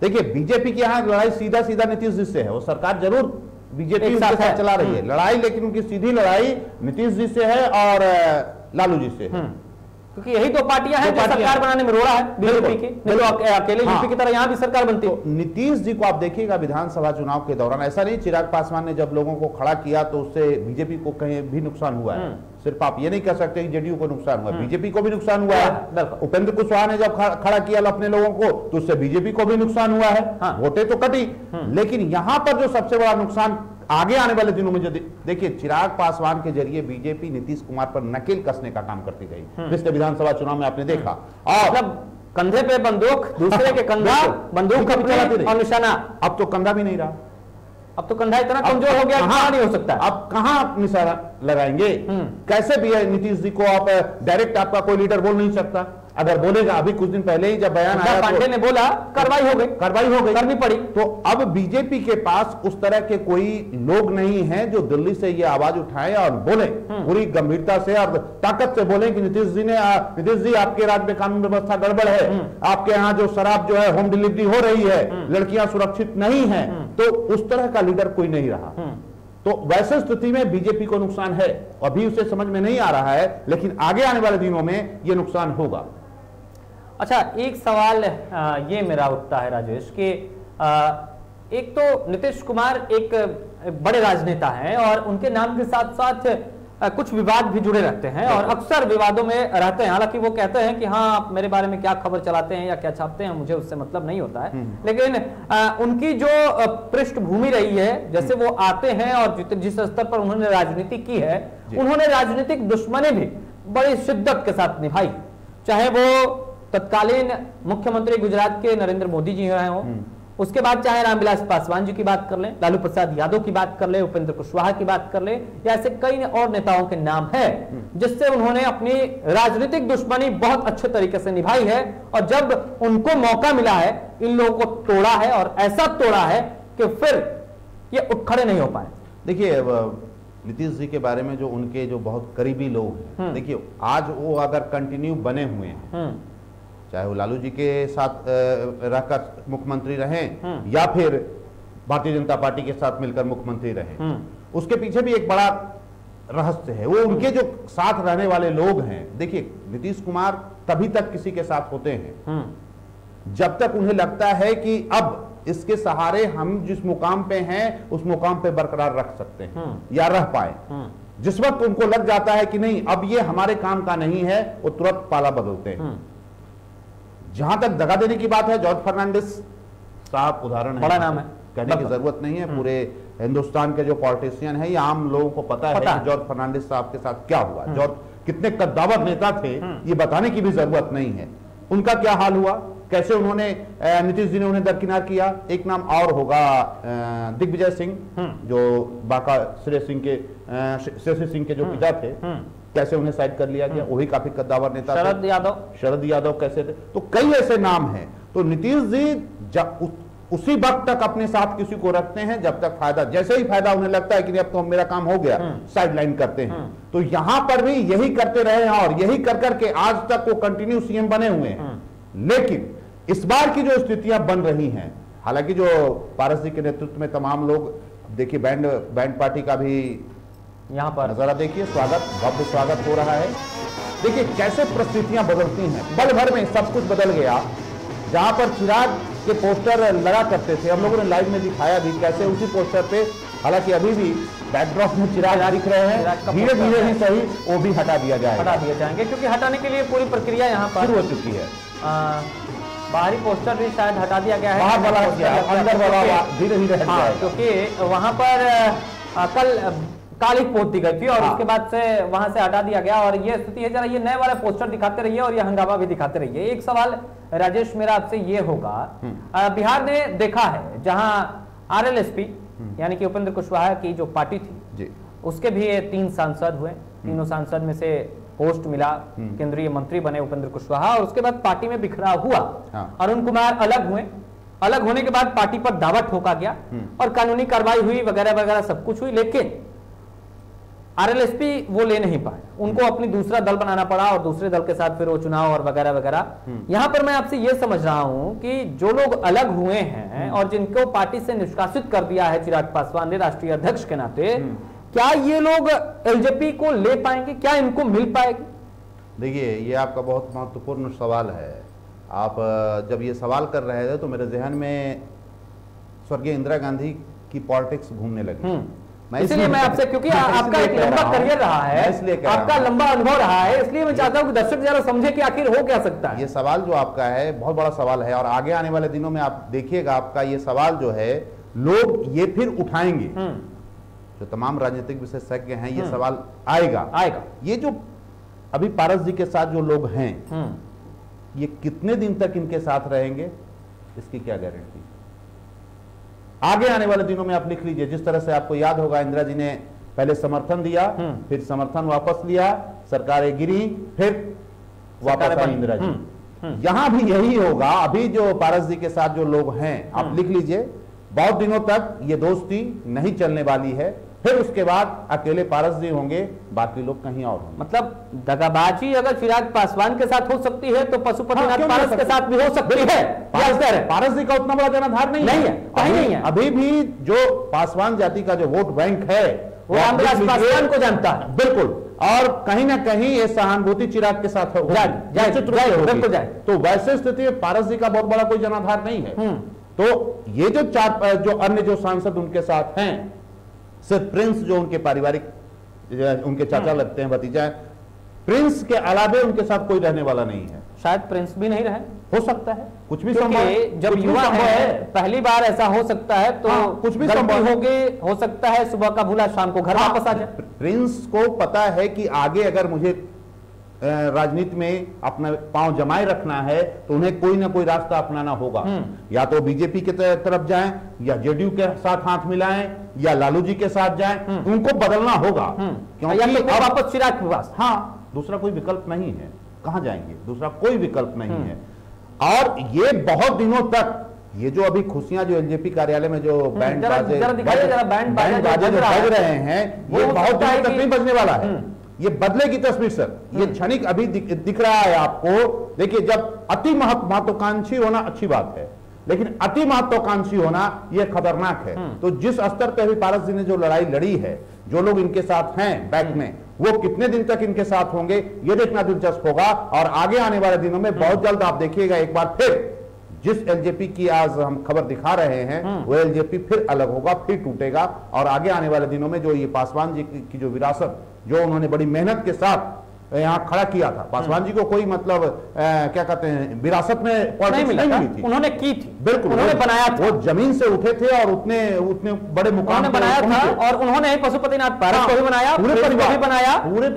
S3: देखिए, बीजेपी की यहां लड़ाई सीधा सीधा नीतीश जी से है। वो सरकार जरूर बीजेपी उनके साथ चला रही है लड़ाई, लेकिन उनकी सीधी लड़ाई नीतीश जी से है और लालू जी से है,
S1: क्योंकि यही दो पार्टियां हैं जो सरकार बनाने में रोड़ा है बीजेपी की। नहीं तो अकेले यूपी की तरह यहां भी सरकार बनती है।
S3: तो नीतीश जी को आप देखिएगा विधानसभा चुनाव के दौरान, ऐसा नहीं चिराग पासवान ने जब लोगों को खड़ा किया तो उससे बीजेपी को कहीं भी नुकसान हुआ है। सिर्फ आप ये नहीं कह सकते कि जेडीयू को नुकसान हुआ, बीजेपी को भी नुकसान हुआ है। उपेंद्र कुशवाहा ने जब खड़ा किया अपने लोगों को तो उससे बीजेपी को भी नुकसान हुआ है। वोटें तो कटी, लेकिन यहां पर जो सबसे बड़ा नुकसान आगे आने वाले दिनों में जो देखिए, चिराग पासवान के जरिए बीजेपी नीतीश कुमार पर नकेल कसने का काम करती रही। पिछले विधानसभा चुनाव में आपने देखा, और
S1: मतलब कंधे पे बंदूक, दूसरे के कंधे बंदूक और निशाना।
S3: अब तो कंधा भी नहीं रहा,
S1: अब तो कंधा इतना कमजोर हो गया, कहां नहीं हो सकता।
S3: अब कहां निशाना लगाएंगे? कैसे भी है नीतीश जी को आप डायरेक्ट आपका कोई लीडर बोल नहीं सकता। अगर बोलेगा, अभी कुछ दिन पहले ही जब बयान आया
S1: पांडे ने बोला, कार्रवाई हो गई, करनी पड़ी।
S3: तो अब बीजेपी के पास उस तरह के कोई लोग नहीं हैं जो दिल्ली से ये आवाज उठाएं और बोले पूरी गंभीरता से और ताकत से बोले कि नीतीश जी आपके राज्य में कानून व्यवस्था गड़बड़ है, आपके यहाँ जो शराब जो है होम डिलीवरी हो रही है, लड़कियां सुरक्षित नहीं है। तो उस तरह का लीडर कोई नहीं रहा। तो वैसे स्थिति में बीजेपी को नुकसान है, अभी उसे समझ में नहीं आ रहा है, लेकिन आगे आने वाले दिनों में यह नुकसान होगा।
S1: अच्छा, एक सवाल ये मेरा उठता है राजेश कि एक तो नीतीश कुमार एक बड़े राजनेता हैं और उनके नाम के साथ साथ कुछ विवाद भी जुड़े रहते हैं और अक्सर विवादों में रहते हैं। हालांकि वो कहते हैं कि हाँ, आप मेरे बारे में क्या खबर चलाते हैं या क्या छापते हैं, मुझे उससे मतलब नहीं होता है। लेकिन उनकी जो पृष्ठभूमि रही है, जैसे वो आते हैं और जिस स्तर पर उन्होंने राजनीति की है, उन्होंने राजनीतिक दुश्मनी भी बड़ी शिद्दत के साथ निभाई। चाहे वो तत्कालीन मुख्यमंत्री गुजरात के नरेंद्र मोदी जी रहे हों, उसके बाद चाहे रामविलास पासवान जी की बात कर लें, लालू प्रसाद यादव की बात कर लें, उपेंद्र कुशवाहा की बात कर लें, या ऐसे कई और नेताओं के नाम है जिससे उन्होंने अपनी राजनीतिक दुश्मनी बहुत अच्छे तरीके से निभाई है। और जब उनको मौका मिला है, इन लोगों को तोड़ा है और ऐसा तोड़ा है कि फिर ये उठ खड़े नहीं हो पाए।
S3: देखिए, नीतीश जी के बारे में जो उनके जो बहुत करीबी लोग हैं, देखिए आज वो अगर कंटिन्यू बने हुए हैं, चाहे वो लालू जी के साथ रहकर मुख्यमंत्री रहें या फिर भारतीय जनता पार्टी के साथ मिलकर मुख्यमंत्री रहें, उसके पीछे भी एक बड़ा रहस्य है। वो उनके जो साथ रहने वाले लोग हैं, देखिए नीतीश कुमार तभी तक किसी के साथ होते हैं जब तक उन्हें लगता है कि अब इसके सहारे हम जिस मुकाम पे हैं उस मुकाम पे बरकरार रख सकते हैं या रह पाए। जिस वक्त उनको लग जाता है कि नहीं, अब ये हमारे काम का नहीं है, वो तुरंत पाला बदलते हैं। जहां तक दगा देने की बात है, जॉर्ज फर्नांडिस साहब उदाहरण है,
S1: बड़ा नाम है,
S3: कहने की जरूरत नहीं है। पूरे हिंदुस्तान के जो पॉलिटिशियन है या आम लोगों को पता है कि जॉर्ज फर्नांडिस साहब के साथ क्या हुआ, जॉर्ज कितने कद्दावर नेता थे, ये बताने की भी जरूरत नहीं है। उनका क्या हाल हुआ, कैसे उन्होंने नीतीश जी ने उन्हें दरकिनार किया। एक नाम और होगा दिग्विजय सिंह, जो बाका श्रेय सिंह के जो पिता थे, कैसे उन्हें साइड कर लिया गया, वही काफी कद्दावर नेता। शरद यादव कैसे थे। तो कई ऐसे नाम हैं। तो नीतीश जी उसी वक्त तक अपने साथ किसी को रखते हैं जब तक फायदा, जैसे ही फायदा उन्हें लगता है कि अब तो मेरा काम हो गया, साइड लाइन करते हैं। तो यहां पर भी यही करते रहे हैं और यही कर करके आज तक वो कंटिन्यू सीएम बने हुए हैं। लेकिन इस बार की जो स्थितियां बन रही हैं, हालांकि जो पारस जी के नेतृत्व में तमाम लोग, देखिए बैंड पार्टी का भी यहाँ पर नजारा देखिए, भव्य स्वागत हो रहा है। देखिए कैसे परिस्थितियां बदलती हैं, पल भर में सब कुछ बदल गया। जहां पर चिराग के पोस्टर लगा करते थे, हम लोगों ने लाइव में दिखाया भी कैसे उसी पोस्टर पे, हालांकि अभी भी बैकड्रॉप में चिराग दिख रहे हैं, धीरे धीरे ही सही वो भी हटा दिए जाएंगे,
S1: क्योंकि हटाने के लिए पूरी प्रक्रिया यहाँ पर
S3: शुरू हो चुकी है।
S1: बाहरी पोस्टर भी शायद हटा दिया गया है,
S3: बाहर वाला अंदर वाला धीरे धीरे हट जाएगा,
S1: क्योंकि वहां पर कल काली पोत दी गई थी और उसके बाद से वहां से हटा दिया गया। और ये स्थिति है, जरा ये नए वाले पोस्टर दिखाते रहिए और ये हंगामा भी दिखाते रहिए। एक सवाल राजेश मेरा आपसे ये होगा, बिहार ने देखा है जहां आरएलएसपी यानी कि उपेंद्र कुशवाहा की जो पार्टी थी, उसके भी 3 सांसद हुए, तीनों सांसद में से पोस्ट मिला, केंद्रीय मंत्री बने उपेंद्र कुशवाहा, और उसके बाद पार्टी में बिखराव हुआ। अरुण कुमार अलग हुए अलग होने के बाद पार्टी पर दावा ठोका गया और कानूनी कार्रवाई हुई वगैरह वगैरह सब कुछ हुई, लेकिन आरएलएसपी वो ले नहीं पाए, उनको अपनी दूसरा दल बनाना पड़ा और दूसरे दल के साथ फिर वो चुनाव और वगैरह वगैरह। यहां पर मैं आपसे ये समझ रहा हूं कि जो लोग अलग हुए हैं और जिनको पार्टी से निष्कासित कर दिया है चिराग पासवान ने राष्ट्रीय अध्यक्ष के नाते, क्या ये लोग एलजेपी को ले पाएंगे, क्या इनको मिल पाएगी?
S3: देखिए, ये आपका बहुत महत्वपूर्ण सवाल है। आप जब ये सवाल कर रहे थे तो मेरे जहन में स्वर्गीय इंदिरा गांधी की पॉलिटिक्स घूमने लगी।
S1: इसलिए मैं आपसे, क्योंकि आपका एक लंबा करियर रहा है, आपका लंबा अनुभव रहा है, इसलिए मैं चाहता हूं कि दर्शक जरा समझे कि आखिर हो क्या सकता है।
S3: ये सवाल जो आपका है बहुत बड़ा सवाल है और आगे आने वाले दिनों में आप देखिएगा आपका ये सवाल जो है लोग ये फिर उठाएंगे। जो तमाम राजनीतिक विशेषज्ञ हैं ये सवाल आएगा। ये जो अभी पारस जी के साथ जो लोग हैं ये कितने दिन तक इनके साथ रहेंगे इसकी क्या गारंटी? आगे आने वाले दिनों में आप लिख लीजिए। जिस तरह से आपको याद होगा इंदिरा जी ने पहले समर्थन दिया, फिर समर्थन वापस लिया, सरकारें गिरी, फिर वापस आई इंदिरा जी। यहां भी यही होगा। अभी जो पारस जी के साथ जो लोग हैं आप लिख लीजिए, बहुत दिनों तक ये दोस्ती नहीं चलने वाली है। फिर उसके बाद अकेले पारस जी होंगे, बाकी लोग कहीं और होंगे।
S1: मतलब दगाबाजी अगर चिराग पासवान के साथ हो सकती है तो पशुपतिनाथ पारस के साथ भी हो सकती है।
S3: पारस जी का उतना बड़ा जनाधार नहीं है,
S1: कहीं नहीं है।
S3: अभी भी जो पासवान जाति का जो वोट बैंक है
S1: वो रामविलास पासवान को जानता है।
S3: बिल्कुल, और कहीं ना कहीं ये सहानुभूति चिराग के साथ
S1: जाए।
S3: तो वैसे स्थिति में पारस जी का बहुत बड़ा कोई जनाधार नहीं है। तो ये जो अन्य जो सांसद उनके साथ हैं, सिर्फ प्रिंस जो उनके पारिवारिक उनके चाचा लगते हैं, भतीजा है, प्रिंस के अलावे उनके साथ कोई रहने वाला नहीं है।
S1: शायद प्रिंस भी नहीं रहे,
S3: हो सकता है, कुछ भी संभव है।
S1: जब युवा है पहली बार ऐसा हो सकता है तो
S3: कुछ भी संभव
S1: हो सकता है सुबह का भूला शाम को घर वापस आ जाए।
S3: प्रिंस को पता है कि आगे अगर मुझे राजनीति में अपना पांव जमाए रखना है तो उन्हें कोई ना कोई रास्ता अपनाना होगा। या तो बीजेपी की तरफ जाएं, या जेडीयू के साथ हाथ मिलाएं, या लालू जी के साथ जाएं, उनको बदलना होगा।
S1: क्योंकि तो वापस चिराग के पास,
S3: हाँ, दूसरा कोई विकल्प नहीं है। कहां जाएंगे? दूसरा कोई विकल्प नहीं है। और ये बहुत दिनों तक ये जो अभी खुशियां जो एलजेपी कार्यालय में जो बैंड बाजे बज रहे हैं, ये बहुत दिनों तक नहीं बजने वाला है। ये बदलेगी तस्वीर सर। ये क्षणिक अभी दिख रहा है आपको। देखिए, जब अति महत्वाकांक्षी होना अच्छी बात है, लेकिन अति महत्वाकांक्षी होना यह खतरनाक है। तो जिस स्तर पर अभी पारस जी ने जो लड़ाई लड़ी है, जो लोग इनके साथ हैं बैक में, वो कितने दिन तक इनके साथ होंगे ये देखना दिलचस्प होगा। और आगे आने वाले दिनों में बहुत जल्द आप देखिएगा एक बार फिर जिस एलजेपी की आज हम खबर दिखा रहे हैं वो एलजेपी फिर अलग होगा, फिर टूटेगा। और आगे आने वाले दिनों में जो ये पासवान जी की जो विरासत जो उन्होंने बड़ी मेहनत के साथ यहाँ खड़ा किया था, पासवान जी को कोई मतलब क्या कहते हैं विरासत में
S1: नहीं मिली थी, उन्होंने की थी।
S3: बिल्कुल,
S1: उन्होंने बनाया था।
S3: वो जमीन से उठे थे और उतने बड़े मुकाम
S1: बनाया था। और उन्होंने पशुपतिनाथ पारस को भी बनाया, पूरे परिवार को भी बनाया,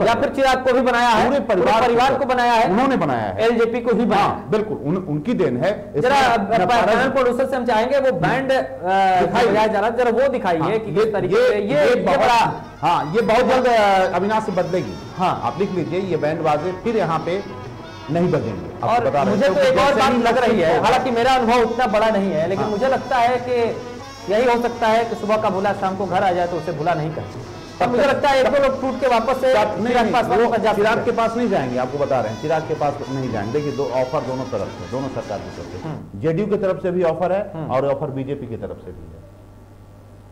S1: या फिर चिराग को भी बनाया है, पूरे परिवार को बनाया है,
S3: उन्होंने बनाया है,
S1: एलजेपी को ही बनाया।
S3: बिल्कुल उनकी देन है।
S1: जरा प्रोड्यूसर से हम चाहेंगे वो बैंड दिखाई जरा वो दिखाइए कि किस तरीके से ये बड़ा।
S3: हाँ, ये बहुत जल्द अविनाश से बदलेगी। हाँ, आप लिख लीजिए, ये बैंड बाजे फिर यहाँ पे नहीं बजेंगे।
S1: और मुझे तो एक और बात लग रही है, हालांकि मेरा अनुभव उतना बड़ा नहीं है, लेकिन मुझे लगता है कि यही हो सकता है कि सुबह का भूला शाम को घर आ जाए तो उसे भूला नहीं करते। तब मुझे लगता है एक दो लोग टूट के वापस से
S3: चिराग के पास नहीं जाएंगे। आपको बता रहे हैं, चिराग के पास नहीं जाएंगे। देखिए, दो ऑफर दोनों तरफ से, दोनों सरकार की तरफ से, जेडीयू की तरफ से भी ऑफर है और ऑफर बीजेपी की तरफ से भी है।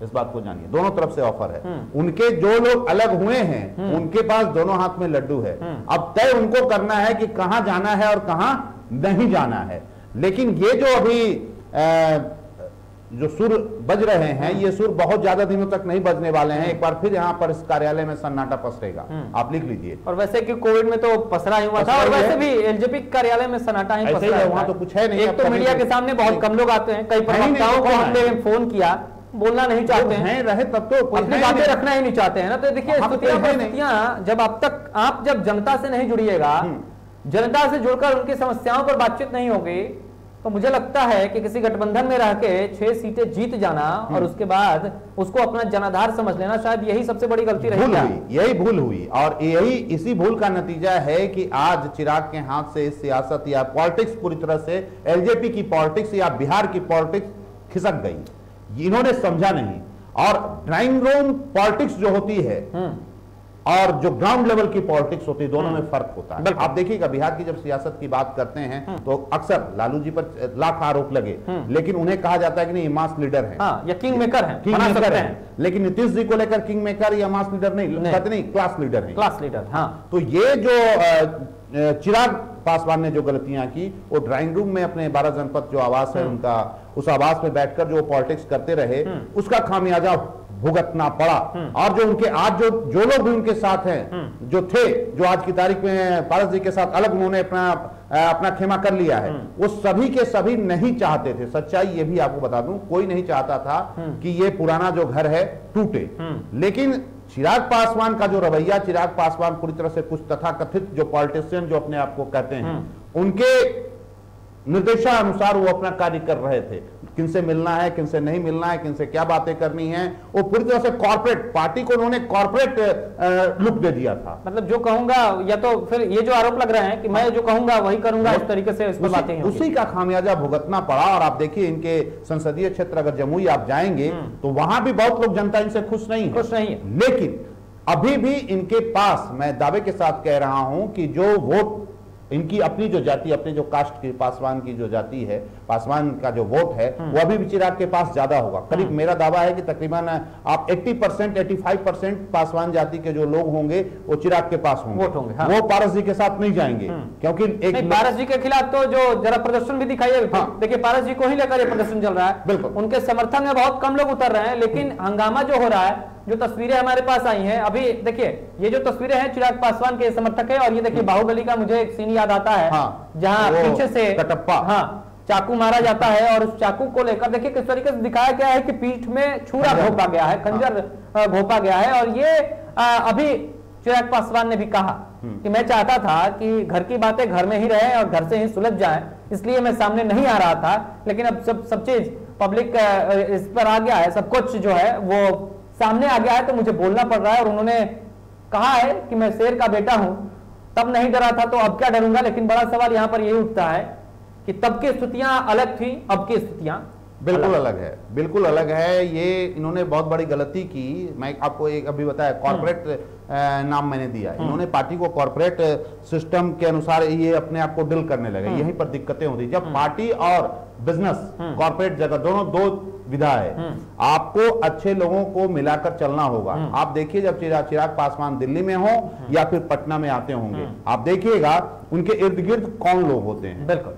S3: इस बात को जानिए, दोनों तरफ से ऑफर है। उनके जो लोग अलग हुए हैं उनके पास दोनों हाथ में लड्डू है। अब तय उनको करना है कि कहां जाना है और कहां नहीं जाना है। लेकिन ये जो अभी जो सुर बज रहे हैं, ये सुर बहुत ज्यादा दिनों तक नहीं बजने वाले हैं। एक बार फिर यहाँ पर इस कार्यालय में सन्नाटा पसरेगा। आप लिख लीजिए।
S1: और वैसे कि कोविड में तो पसरा ही हुआ था, और वैसे भी एलजेपी कार्यालय में सन्नाटा ही पसरा है।
S3: वहां तो कुछ है नहीं।
S1: एक तो मीडिया के सामने बहुत कम लोग आते हैं, कई प्रवक्ताओं को हमने फोन किया, बोलना नहीं चाहते हैं,
S3: रहे तब तो
S1: अपनी बातें रखना ही नहीं चाहते हैं ना। तो देखिए, स्थितियां जब आप जब जनता से नहीं जुड़िएगा, जनता से जुड़कर उनकी समस्याओं पर बातचीत नहीं होगी, तो मुझे लगता है कि किसी गठबंधन में रह के 6 सीटें जीत जाना और उसके बाद उसको अपना जनाधार समझ लेना, शायद यही सबसे बड़ी गलती रही।
S3: यही भूल हुई और यही इसी भूल का नतीजा है कि आज चिराग के हाथ से सियासत या पॉलिटिक्स पूरी तरह से एलजेपी की पॉलिटिक्स या बिहार की पॉलिटिक्स खिसक गई। इन्होंने समझा नहीं। और ड्राइंग रूम पॉलिटिक्स जो होती है और जो ग्राउंड लेवल की पॉलिटिक्स होती है, दोनों में फर्क होता है। आप देखिएगा बिहार की जब सियासत की बात करते हैं तो अक्सर लालू जी पर लाख आरोप लगे, लेकिन उन्हें कहा जाता है कि नहीं, मास लीडर है
S1: या किंग मेकर है,
S3: किंग मेकर है। लेकिन नीतीश जी को लेकर किंग मेकर या मास लीडर नहीं, कहते नहीं, क्लास लीडर है,
S1: क्लास लीडर। हाँ,
S3: तो ये जो चिराग पासवान ने जो गलतियां की, वो ड्राइंग रूम में अपने 12 जनपद जो आवास है उनका, उस आवास में बैठकर जो पॉलिटिक्स करते रहे, उसका खामियाजा भुगतना पड़ा। और जो उनके आज जो लोग भी उनके साथ हैं, जो थे, जो आज की तारीख में पारस जी के साथ अलग उन्होंने अपना खेमा कर लिया है, वो सभी के सभी नहीं चाहते थे। सच्चाई ये भी आपको बता दूं, कोई नहीं चाहता था कि ये पुराना जो घर है टूटे। लेकिन चिराग पासवान का जो रवैया, चिराग पासवान पूरी तरह से कुछ तथाकथित जो पॉलिटिशियन जो अपने आप को कहते हैं, उनके निर्देशानुसार वो अपना कार्य कर रहे थे। किनसे मिलना है, किनसे नहीं मिलना है, किनसे क्या बातें करनी है, वो पूरी तरह से कॉर्पोरेट, पार्टी को उन्होंने कॉर्पोरेट लुक दे दिया था।
S1: मतलब जो कहूंगा, या तो फिर ये जो आरोप लग रहे हैं कि मैं जो कहूंगा वही करूंगा, इस तरीके से इसमें बातें हैं,
S3: उसी का खामियाजा भुगतना पड़ा। और आप देखिए इनके संसदीय क्षेत्र अगर जमुई आप जाएंगे तो वहां भी बहुत लोग, जनता इनसे खुश नहीं है। लेकिन अभी भी इनके पास, मैं दावे के साथ कह रहा हूं कि जो वोट इनकी अपनी जो जाति, अपने जो कास्ट की, पासवान की जो जाति है, पासवान का जो वोट है, वो अभी भी चिराग के पास ज्यादा होगा। करीब मेरा दावा है कि तकरीबन आप 80%, 85% पासवान जाति के जो लोग होंगे वो चिराग के पास होंगे,
S1: वोट होंगे। हाँ।
S3: वो पारस जी के साथ नहीं जाएंगे, क्योंकि एक
S1: पारस जी के खिलाफ तो जो जरा प्रदर्शन भी दिखाइए।
S3: हाँ।
S1: देखिए पारस जी को ही लेकर ये प्रदर्शन चल रहा है,
S3: बिल्कुल
S1: उनके समर्थन में बहुत कम लोग उतर रहे हैं। लेकिन हंगामा जो हो रहा है, जो तस्वीरें हमारे पास आई हैं अभी, देखिए ये जो तस्वीरें हैं चिराग पासवान के समर्थक है, और ये देखिए बाहुबली का मुझे एक सीन याद आता है, जहां पीछे से
S3: कटप्पा,
S1: चाकू मारा जाता है, और उस चाकू को लेकर देखिए किस तरीके से दिखाया गया है कि पीठ में छुरा घोंपा गया है, खंजर घोंपा गया है। और ये अभी चिराग पासवान ने भी कहा कि मैं चाहता था कि घर की बातें घर में ही रहे और घर से ही सुलझ जाए, इसलिए मैं सामने नहीं आ रहा था। लेकिन अब सब चीज पब्लिक इस पर आ गया है, सब कुछ जो है वो सामने आ गया है, तो मुझे बोलना पड़ रहा है। और उन्होंने कहा है कि मैं शेर का बेटा हूं, तब नहीं डरा था तो अब क्या डरूंगा। लेकिन बड़ा सवाल यहां पर यही उठता है कि तब की स्थितियां अलग थी, अब की स्थितियां
S3: बिल्कुल अलग है, बिल्कुल अलग है। ये इन्होंने बहुत बड़ी गलती की। मैं आपको एक अभी बताया, कॉर्पोरेट नाम मैंने दिया, इन्होंने पार्टी को कॉर्पोरेट सिस्टम के अनुसार ये अपने आप को डील करने लगे। यहीं पर दिक्कतें होती, जब पार्टी और बिजनेस, कॉर्पोरेट जगह, दोनों दो विधा है। आपको अच्छे लोगों को मिलाकर चलना होगा। आप देखिए जब चिराग पासवान दिल्ली में हो या फिर पटना में आते होंगे, आप देखिएगा उनके इर्द गिर्द कौन लोग होते हैं,
S1: बिल्कुल,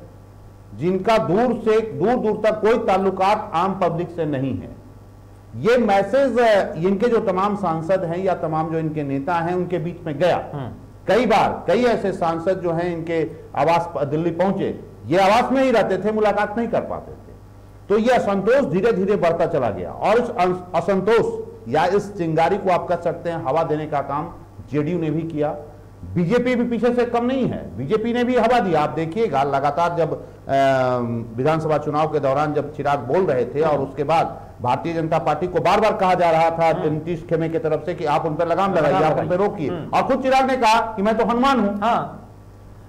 S3: जिनका दूर दूर तक कोई ताल्लुकात आम पब्लिक से नहीं है। ये मैसेज इनके जो तमाम सांसद हैं या तमाम जो इनके नेता हैं उनके बीच में गया। कई बार कई ऐसे सांसद जो हैं इनके आवास दिल्ली पहुंचे, ये आवास में ही रहते थे, मुलाकात नहीं कर पाते थे। तो ये असंतोष धीरे धीरे बढ़ता चला गया, और इस असंतोष या इस चिंगारी को आप कह सकते हैं हवा देने का काम जेडीयू ने भी किया। बीजेपी भी पीछे से कम नहीं है, बीजेपी ने भी हवा दिया। आप देखिएगा लगातार जब विधानसभा चुनाव के दौरान जब चिराग बोल रहे थे, और उसके बाद भारतीय जनता पार्टी को बार बार कहा जा रहा था नीतीश खेमे की तरफ से कि आप उन पर लगाम लगाइए, आप उन पर रोकिए, और खुद चिराग ने कहा कि मैं तो हनुमान हूं,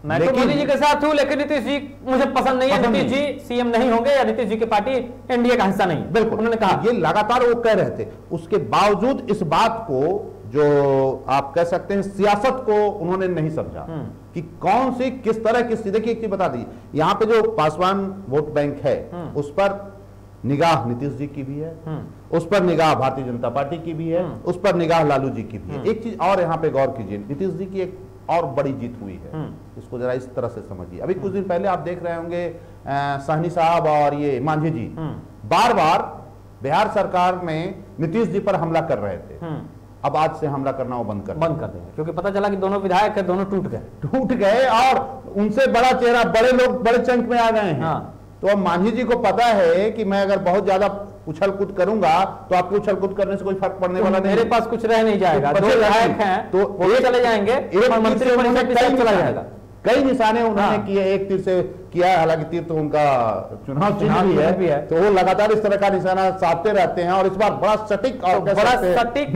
S1: मैं तो मोदी जी के साथ हूं, लेकिन नीतीश जी मुझे पसंद नहीं है, नीतीश जी सीएम नहीं होंगे या नीतीश जी की पार्टी एनडीए का हिस्सा नहीं।
S3: बिल्कुल उन्होंने कहा, ये लगातार वो कह रहे थे। उसके बावजूद इस बात को, जो आप कह सकते हैं सियासत को, उन्होंने नहीं समझा कि कौन सी किस तरह की स्थिति। देखिए एक चीज बता दी, यहाँ पे जो पासवान वोट बैंक है उस पर निगाह नीतीश जी की भी है, उस पर निगाह भारतीय जनता पार्टी की भी है, उस पर निगाह लालू जी की भी है। एक चीज और यहाँ पे गौर कीजिए, नीतीश जी की एक और बड़ी जीत हुई है, इसको जरा इस तरह से समझिए। अभी कुछ दिन पहले आप देख रहे होंगे साहनी साहब और ये मांझी जी बार बार बिहार सरकार में नीतीश जी पर हमला कर रहे थे। अब आज से हमला करना वो बंद कर
S1: देंगे, क्योंकि पता चला कि दोनों विधायक है, दोनों टूट गए और उनसे बड़ा चेहरा बड़े लोग बड़े चंक में आ गए हैं। तो अब मांझी जी को पता है कि मैं अगर बहुत ज्यादा उछल कूद करूंगा तो आपको उछल कूद करने से कोई फर्क पड़ने वाला नहीं, मेरे पास कुछ रह नहीं जाएगा, दो विधायक हैं तो वो चले जाएंगे, मंत्री परिषद चला जाएगा।
S3: कई निशाने उन्होंने किए, एक तीर से किया है, हालांकि तीर तो उनका चुनाव चिन्ह भी है, तो वो लगातार इस तरह का निशाना साधते रहते हैं और इस बार बड़ा सटीक और
S1: बड़ा सटीक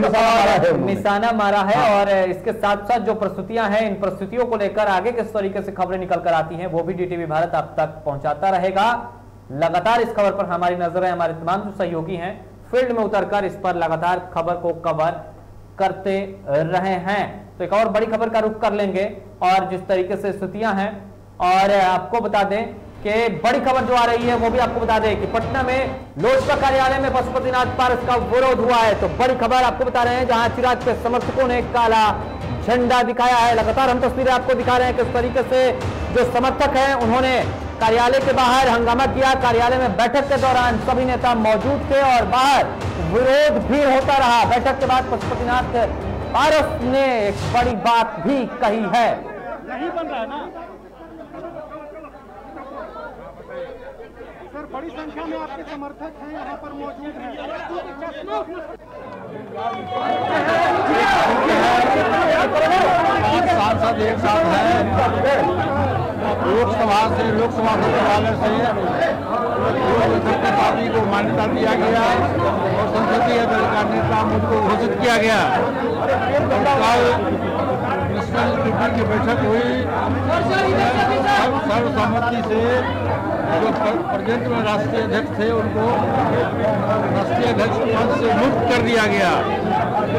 S1: निशाना मारा है। और इसके साथ साथ जो प्रस्तुतियां हैं, इन प्रस्तुतियों को लेकर आगे किस तरीके से खबरें निकल कर आती हैं वो भी डीटीवी भारत आप तक पहुंचाता रहेगा। लगातार इस खबर पर हमारी नजर है, हमारे तमाम जो सहयोगी हैं फील्ड में उतरकर इस पर लगातार खबर को कवर करते रहे हैं। तो एक और बड़ी खबर का रुख कर लेंगे और जिस तरीके से स्थितियां हैं, और आपको बता दें कि बड़ी खबर जो आ रही है वो भी आपको बता दें कि पटना में लोजपा कार्यालय में पशुपतिनाथ पारस का विरोध हुआ है। तो बड़ी खबर आपको बता रहे हैं, जहां चिराग के समर्थकों ने काला झंडा दिखाया है। लगातार हम तस्वीरें आपको दिखा रहे हैं किस तरीके से जो समर्थक हैं उन्होंने कार्यालय के बाहर हंगामा किया। कार्यालय में बैठक के दौरान सभी नेता मौजूद थे और बाहर विरोध भी होता रहा। बैठक के बाद पशुपतिनाथ पारस ने एक बड़ी बात भी कही है।
S5: नहीं बन रहा है ना सर, बड़ी संख्या में आपके समर्थक हैं यहाँ पर मौजूद हैं। पांच सांसद एक साथ हैं, लोकसभा सचिवालय से पार्टी को मान्यता दिया गया और संसदीय दल का नेता मुझको घोषित किया गया। कल नेशनल कमेटी की बैठक हुई, सर्वसम्मति से जो प्रेजेंट में राष्ट्रीय अध्यक्ष थे उनको राष्ट्रीय अध्यक्ष पद से मुक्त कर दिया गया।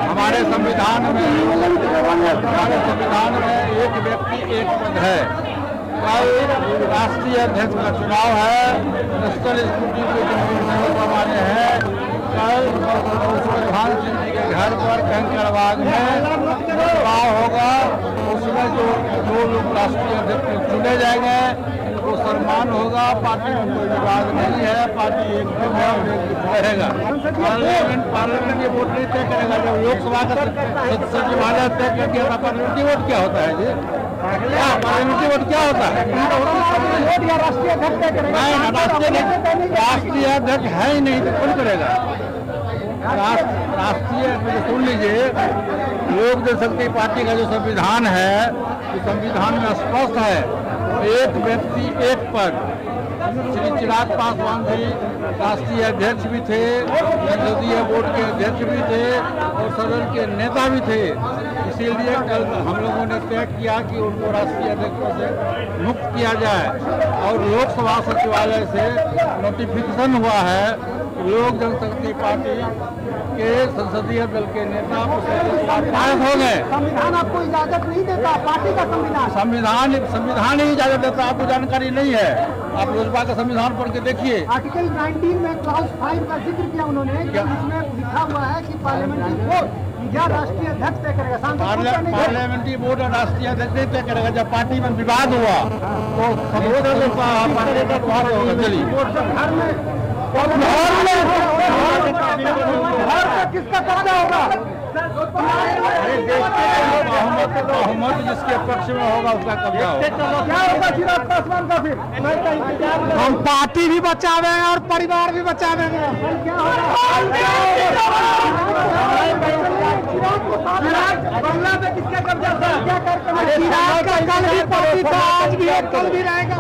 S5: हमारे संविधान में एक व्यक्ति एक पद है। कल राष्ट्रीय अध्यक्ष का चुनाव है, नेशनल स्कूटी के करवाने हैं। कल सुभाष सिंह जी के घर पर कंकड़बाग में चुनाव होगा, उसमें जो लोग राष्ट्रीय अध्यक्ष चुने जाएंगे वो सम्मान होगा। पार्टी में कोई विवाद नहीं है, पार्टी एक है और एक रहेगा। पार्लियामेंट ये वोट नहीं तय करेगा, जब लोकसभा का सचिवालय तय कर दिया। पार्लियामेंट्री वोट क्या होता है जी? क्या पार्लियामेंट्री वोट क्या होता है? राष्ट्रीय अध्यक्ष है ही नहीं तो कौन करेगा? राष्ट्रीय सुन लीजिए, लोक जनशक्ति पार्टी का जो संविधान है, तो संविधान में स्पष्ट है एक व्यक्ति एक पद। श्री चिराग पासवान जी राष्ट्रीय अध्यक्ष भी थे, संसदीय बोर्ड के अध्यक्ष भी थे और सदन के नेता भी थे। इसीलिए कल हम लोगों ने तय किया कि उनको राष्ट्रीय अध्यक्ष से मुक्त किया जाए और लोकसभा सचिवालय से नोटिफिकेशन हुआ है लोक जनशक्ति पार्टी के संसदीय दल के नेता पारित हो गए।
S6: संविधान आपको इजाजत नहीं देता, पार्टी का
S5: संविधान ही इजाजत देता, आपको जानकारी नहीं है। आप लोजपा का संविधान पढ़ के देखिए।
S6: आर्टिकल 19 में क्लॉज 5 का जिक्र किया उन्होंने, जिसमें लिखा हुआ है कि पार्लियामेंट्री बोर्ड या राष्ट्रीय अध्यक्ष तय करेगा।
S5: पार्लियामेंट्री बोर्ड और राष्ट्रीय अध्यक्ष नहीं तय करेगा। जब पार्टी में विवाद हुआ तो
S6: घर में किसका कब्जा होगा?
S5: बहुमत जिसके पक्ष में होगा उसका कब्जा होगा।
S6: क्या होगा चिराग पासवान का फिर? हम पार्टी भी बचावे और परिवार भी बचावेंगे। क्या बंगला में किसका कब्जा था? चिराग का कल भी पार्टी था, आज भी है, कल भी रहेगा।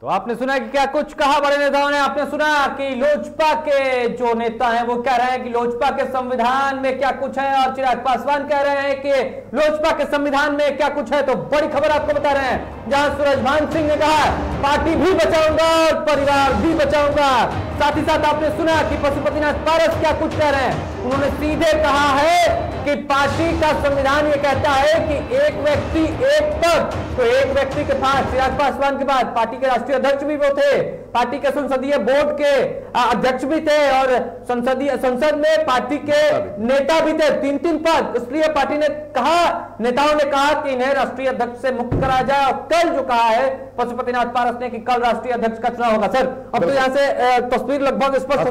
S1: तो आपने सुना कि क्या कुछ कहा बड़े नेताओं ने। आपने सुना कि लोजपा के जो नेता हैं वो कह रहे हैं कि लोजपा के संविधान में क्या कुछ है और चिराग पासवान कह रहे हैं कि लोजपा के संविधान में क्या कुछ है। तो बड़ी खबर आपको बता रहे हैं, जहां सूरजभान सिंह ने कहा पार्टी भी बचाऊंगा और परिवार भी बचाऊंगा। साथ ही साथ आपने सुना कि पशुपतिनाथ पारस क्या कुछ कह रहे हैं। उन्होंने सीधे कहा है कि पार्टी का संविधान ये कहता है कि एक व्यक्ति एक पद। तो एक व्यक्ति के पास, चिराग पासवान के बाद पार्टी के राष्ट्रीय अध्यक्ष भी वो थे, पार्टी के संसदीय बोर्ड के अध्यक्ष भी थे और संसद में पार्टी के नेता भी थे, 3-3 पद। इसलिए पार्टी ने कहा, नेताओं ने कहा कि इन्हें राष्ट्रीय अध्यक्ष से मुक्त कराया जाए। और कल जो कहा है पशुपतिनाथ पारस ने कि कल राष्ट्रीय अध्यक्ष का चुनाव होगा। सर अब तो यहाँ से तस्वीर लगभग स्पष्ट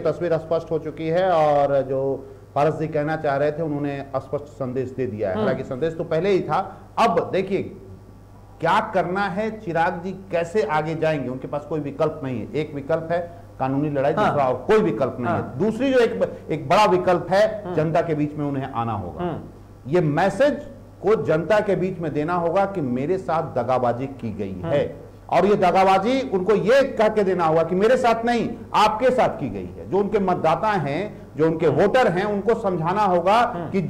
S3: तस्वीर स्पष्ट हो चुकी है और जो पारस जी कहना चाह रहे थे उन्होंने स्पष्ट संदेश दे दिया है। हालांकि संदेश तो पहले ही था। अब देखिए क्या करना है, चिराग जी कैसे आगे जाएंगे, उनके पास कोई विकल्प नहीं है। एक विकल्प है कानूनी लड़ाई, दूसरा और कोई विकल्प नहीं है। दूसरी जो एक बड़ा विकल्प है, जनता के बीच में उन्हें आना होगा। ये मैसेज को जनता के बीच में देना होगा कि मेरे साथ दगाबाजी की गई है, और ये दगाबाजी उनको ये कह के देना होगा कि मेरे साथ नहीं, आपके साथ की गई है। जो उनके मतदाता हैं, जो उनके वोटर हैं, उनको समझाना होगा कि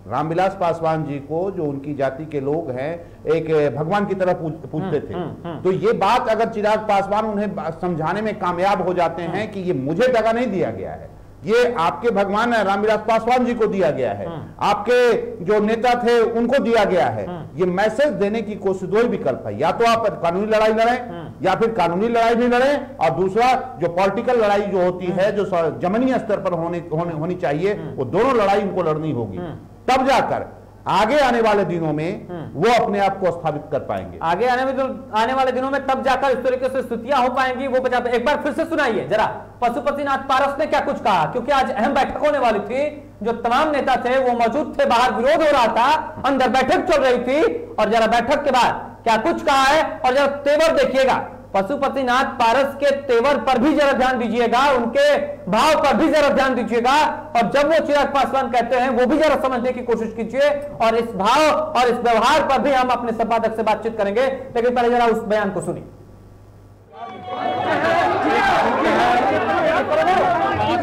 S3: रामविलास पासवान जी को, जो उनकी जाति के लोग हैं, एक भगवान की तरह पूजते थे। तो ये बात अगर चिराग पासवान उन्हें समझाने में कामयाब हो जाते हैं कि ये मुझे दगा नहीं दिया गया है, ये आपके भगवान रामविलास पासवान जी को दिया गया है, आपके जो नेता थे उनको दिया गया है, ये मैसेज देने की कोशिश, दो ही विकल्प है, या तो आप कानूनी लड़ाई लड़ें या फिर कानूनी लड़ाई भी लड़ें, और दूसरा जो पॉलिटिकल लड़ाई जो होती है, जो जमीनी स्तर पर होनी चाहिए, वो दोनों लड़ाई उनको लड़नी होगी। तब जाकर आगे आने वाले दिनों में वो अपने आप को स्थापित कर पाएंगे।
S1: आगे आने वाले दिनों में तब जाकर इस तरीके से स्तुतियां हो पाएंगी, वो बचा। एक बार फिर से सुनाइए जरा पशुपतिनाथ पारस ने क्या कुछ कहा, क्योंकि आज अहम बैठक होने वाली थी, जो तमाम नेता थे वो मौजूद थे, बाहर विरोध हो रहा था, अंदर बैठक चल रही थी, और जरा बैठक के बाद क्या कुछ कहा है, और जरा तेवर देखिएगा, पशुपतिनाथ पारस के तेवर पर भी जरा ध्यान दीजिएगा, उनके भाव पर भी जरा ध्यान दीजिएगा, और जब वो चिराग पासवान कहते हैं वो भी जरा समझने की कोशिश कीजिए, और इस भाव और इस व्यवहार पर भी हम अपने संपादक से बातचीत करेंगे। लेकिन पहले जरा उस बयान को सुनिए।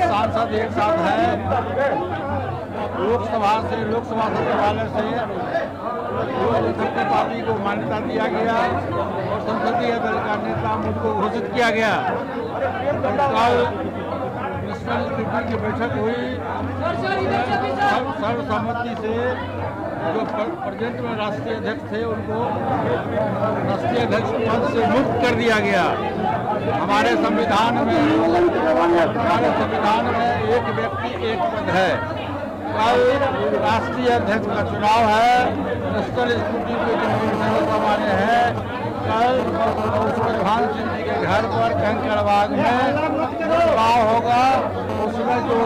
S5: सांसद एक साथ है, लोकसभा सचिवालय से जनता पार्टी को मान्यता दिया गया और संसदीय दल का नेता मुझको घोषित किया गया। कल नेशनल कमेटी की बैठक हुई, सर्वसम्मति से जो प्रेजेंट में राष्ट्रीय अध्यक्ष थे उनको राष्ट्रीय अध्यक्ष पद से मुक्त कर दिया गया। हमारे संविधान में एक व्यक्ति एक पद है। कल राष्ट्रीय अध्यक्ष का चुनाव है, नेशनल स्कूटी के जो हमारे हैं, कल सूरजभान सिंह जी के घर पर कंकड़बाग में चुनाव होगा। उसमें जो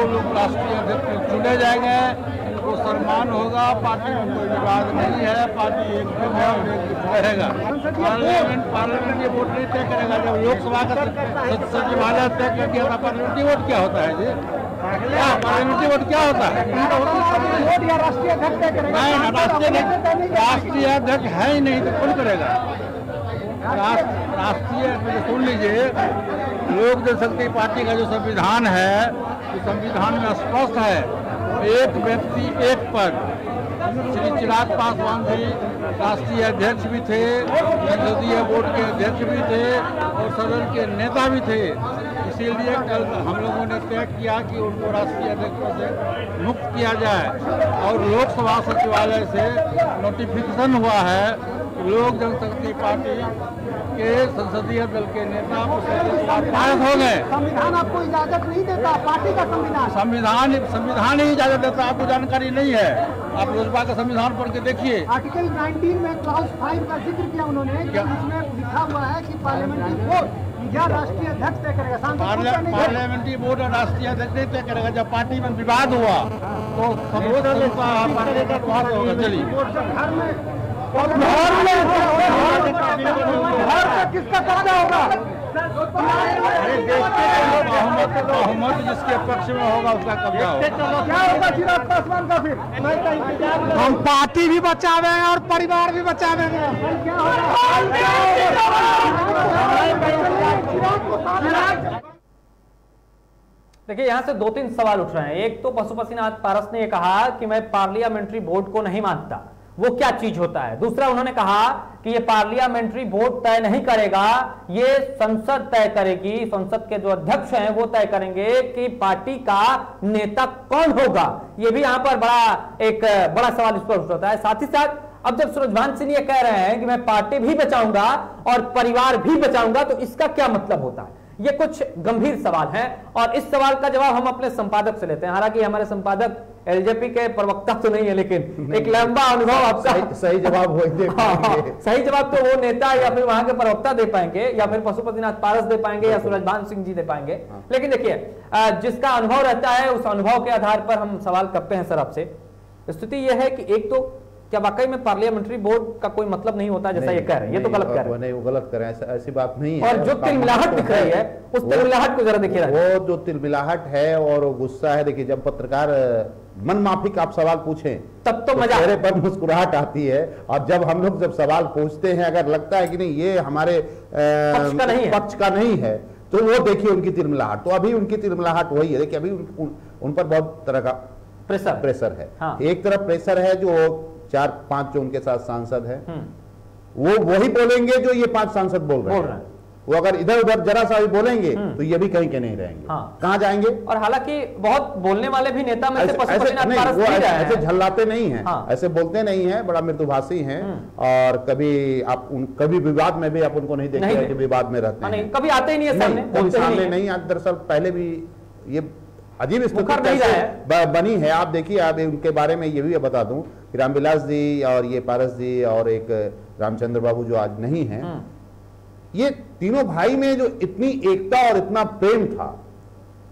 S5: लोग राष्ट्रीय अध्यक्ष चुने जाएंगे उनको सम्मान होगा। पार्टी में कोई विवाद नहीं है, पार्टी एक है और एक रहेगा। पार्लियामेंट्री वोट नहीं तय करेगा। जब लोकसभा का सचिवालय तय कर दिया था, पार्लियामेंट्री वोट क्या होता है जी? क्या पार्लियामेंट्री वोट क्या होता है?
S6: वोट या राष्ट्रीय अध्यक्ष तय करेगा?
S5: राष्ट्रीय अध्यक्ष है ही नहीं तो कौन करेगा? राष्ट्रीय सुन लीजिए, लोक जनशक्ति पार्टी का जो संविधान है, तो संविधान में स्पष्ट है, एक व्यक्ति एक पद। श्री चिराग पासवान जी राष्ट्रीय अध्यक्ष भी थे, संसदीय बोर्ड के अध्यक्ष भी थे और सदन के नेता भी थे। इसीलिए कल हम लोगों ने तय किया कि उनको राष्ट्रीय अध्यक्ष से मुक्त किया जाए। और लोकसभा सचिवालय से नोटिफिकेशन हुआ है, लोक जनशक्ति पार्टी के संसदीय दल के नेता पारित हो गए।
S6: संविधान आपको इजाजत नहीं देता, पार्टी का
S5: संविधान ही इजाजत देता। आपको जानकारी नहीं है, आप लोजपा का संविधान पढ़ के देखिए।
S6: आर्टिकल 19 में क्लाउज 5 का जिक्र किया उन्होंने, जिसमें लिखा हुआ है कि पार्लियामेंट्री वोट या राष्ट्रीय अध्यक्ष तय करेगा।
S5: पार्लियामेंट्री बोर्ड और राष्ट्रीय अध्यक्ष नहीं तय करेगा। जब पार्टी में विवाद हुआ तो चलिए
S6: किसका कब्जा होगा?
S5: बहुमत जिसके पक्ष में होगा उसका कब्जा होगा।
S6: क्या होगा चिराग पासवान का फिर? हम पार्टी भी बचावेंगे और परिवार भी बचावेंगे। क्या
S1: देखिए, यहां से दो तीन सवाल उठ रहे हैं। एक तो पशुपतिनाथ पारस ने यह कहा कि मैं पार्लियामेंट्री बोर्ड को नहीं मानता, वो क्या चीज होता है। दूसरा, उन्होंने कहा कि ये पार्लियामेंट्री बोर्ड तय नहीं करेगा, ये संसद तय करेगी, संसद के जो अध्यक्ष हैं वो तय करेंगे कि पार्टी का नेता कौन होगा। ये भी यहां पर बड़ा सवाल इस पर उठता है। साथ ही साथ अब जब सूरजभान सिंह ये कह रहे हैं कि मैं पार्टी भी बचाऊंगा और परिवार भी बचाऊंगा, तो इसका क्या मतलब होता है? ये कुछ गंभीर सवाल हैं, और इस सवाल का जवाब हम अपने संपादक से लेते हैं। हालांकि हमारे संपादक एलजेपी के प्रवक्ता तो नहीं है, लेकिन एक लंबा अनुभव आपका
S3: सही जवाब वही दे पाएंगे।
S1: सही जवाब तो वो नेता या फिर वहां के प्रवक्ता दे पाएंगे, या फिर पशुपतिनाथ पारस दे पाएंगे, या सूरजभान सिंह जी दे पाएंगे। लेकिन देखिए, जिसका अनुभव रहता है उस अनुभव के आधार पर हम सवाल करते हैं सर आपसे। स्थिति यह है कि एक तो क्या वाकई में पार्लियामेंट्री बोर्ड का कोई मतलब नहीं होता जैसा ये कह रहे हैं? ये तो गलत कह रहे हैं।
S3: नहीं, वो गलत कर रहे हैं, ऐसी बात नहीं है।
S1: और जो तिलमिलाहट दिख रही है उस तिलमिलाहट को जरा देखिए।
S3: वो जो तिलमिलाहट है और वो गुस्सा है, देखिए जब पत्रकार मन माफिक आप सवाल पूछें
S1: तब तो मजा,
S3: चेहरे पर मुस्कुराहट आती है। और जब हम लोग जब सवाल पूछते हैं, अगर लगता है कि नहीं ये हमारे पक्ष का नहीं है, तो वो देखिए उनकी तिलमिलाहट। तो अभी उनकी तिलमिलाहट वही है। देखिए अभी उन पर बहुत तरह का प्रेशर है। हाँ। एक तरफ प्रेशर है जो 4-5 जो उनके साथ सांसद है, वो वही बोलेंगे जो ये 5 सांसद बोल रहे हैं। वो अगर इधर उधर जरा सा भी बोलेंगे तो ये भी कहीं के नहीं रहेंगे। हाँ। कहाँ जाएंगे?
S1: और हालांकि बहुत बोलने वाले भी नेता में से पशुपतिनाथ पारस भी रहे हैं।
S3: ऐसे झल्लाते नहीं हैं। हाँ। ऐसे बोलते नहीं हैं, बड़ा मृदुभाषी हैं। और कभी विवाद में भी आप उनको नहीं देखते कि विवाद में रहते हैं,
S1: कभी आते ही नहीं है
S3: सामने नहीं। दरअसल पहले भी ये अजीब स्थिति बनी है। आप देखिए, आप उनके बारे में ये भी बता दूं कि रामविलास जी और ये पारस जी और एक रामचंद्र बाबू जो आज नहीं हैं, ये तीनों भाई में जो इतनी एकता और इतना प्रेम था,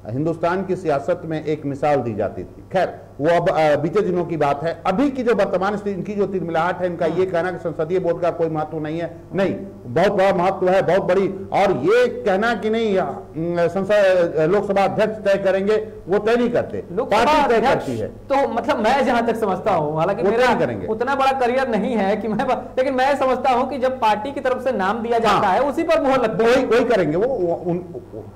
S3: हिंदुस्तान की सियासत में एक मिसाल दी जाती थी। खैर वो अब बीते दिनों की बात है। अभी की जो वर्तमान स्थिति, इनकी जो तिलमिलाहट है, इनका ये कहना कि संसदीय बोर्ड का कोई महत्व नहीं है, नहीं, बहुत बड़ा महत्व है, बहुत बड़ी। और ये कहना कि नहीं संसद लोकसभा अध्यक्ष तय करेंगे, वो तय नहीं करते, पार्टी तय करती है।
S1: तो मतलब मैं जहां तक समझता हूं, हालांकि मेरा उतना बड़ा करियर नहीं है कि मैं, लेकिन मैं समझता हूं कि जब पार्टी की तरफ से नाम दिया जाता है उसी पर मुहर लगती है।
S3: वही करेंगे वो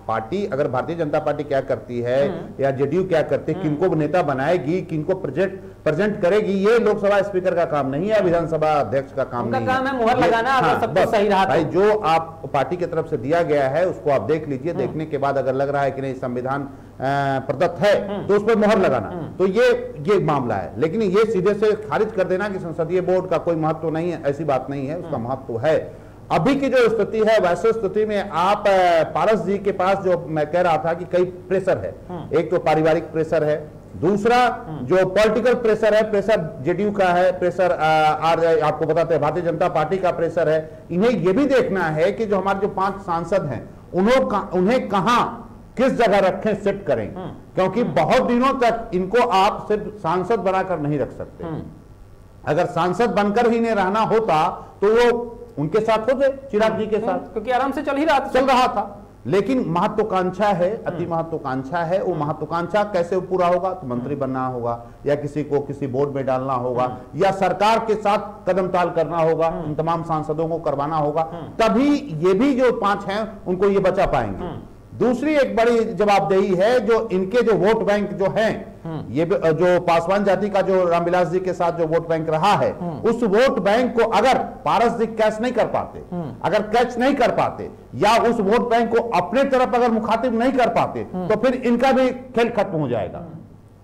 S3: पार्टी। अगर भारतीय जनता पार्टी क्या करती है या जेडीयू क्या करती है, किनको नेता बनाएगी, किनको प्रेजेंट करेगी, ये लोकसभा स्पीकर का काम नहीं है, विधानसभा अध्यक्ष का काम नहीं है।
S1: काम है मुहर लगाना। अगर सब कुछ सही रहा
S3: भाई, जो आप पार्टी की तरफ से दिया गया है उसको आप देख लीजिए। देखने के बाद अगर लग रहा है कि नहीं संविधान प्रदत्त है तो उस पर मुहर लगाना, तो ये मामला है। लेकिन ये सीधे से खारिज कर देना कि संसदीय बोर्ड का कोई महत्व नहीं है, ऐसी बात नहीं है, उसका महत्व है। अभी की जो स्थिति है, वैसे स्थिति में आप पारस जी के पास जो मैं कह रहा था कि कई प्रेशर है। एक तो पारिवारिक प्रेशर है, दूसरा जो पॉलिटिकल प्रेशर है, प्रेशर जेडीयू का है, प्रेशर आपको बताते हैं भारतीय जनता पार्टी का प्रेशर है। इन्हें यह भी देखना है कि जो हमारे जो 5 सांसद हैं उन्हें कहां किस जगह रखें, शिफ्ट करें, क्योंकि बहुत दिनों तक इनको आप सिर्फ सांसद बनाकर नहीं रख सकते। अगर सांसद बनकर ही नहीं रहना होता तो वो उनके साथ होते, चिराग जी के साथ,
S1: क्योंकि आराम से चल रहा था।
S3: लेकिन महत्वाकांक्षा है, अति महत्वाकांक्षा है। वो महत्वाकांक्षा कैसे पूरा होगा? तो मंत्री बनना होगा, या किसी को किसी बोर्ड में डालना होगा, या सरकार के साथ कदम ताल करना होगा, इन तमाम सांसदों को करवाना होगा, तभी ये भी जो 5 हैं उनको ये बचा पाएंगे। दूसरी एक बड़ी जवाबदेही है, जो इनके जो वोट बैंक जो हैं, ये जो पासवान जाति का जो रामविलास जी के साथ जो वोट बैंक रहा है, उस वोट बैंक को अगर पारस जी कैच नहीं कर पाते, अगर कैच नहीं कर पाते, या उस वोट बैंक को अपने तरफ अगर मुखातिब नहीं कर पाते, तो फिर इनका भी खेल खत्म हो जाएगा।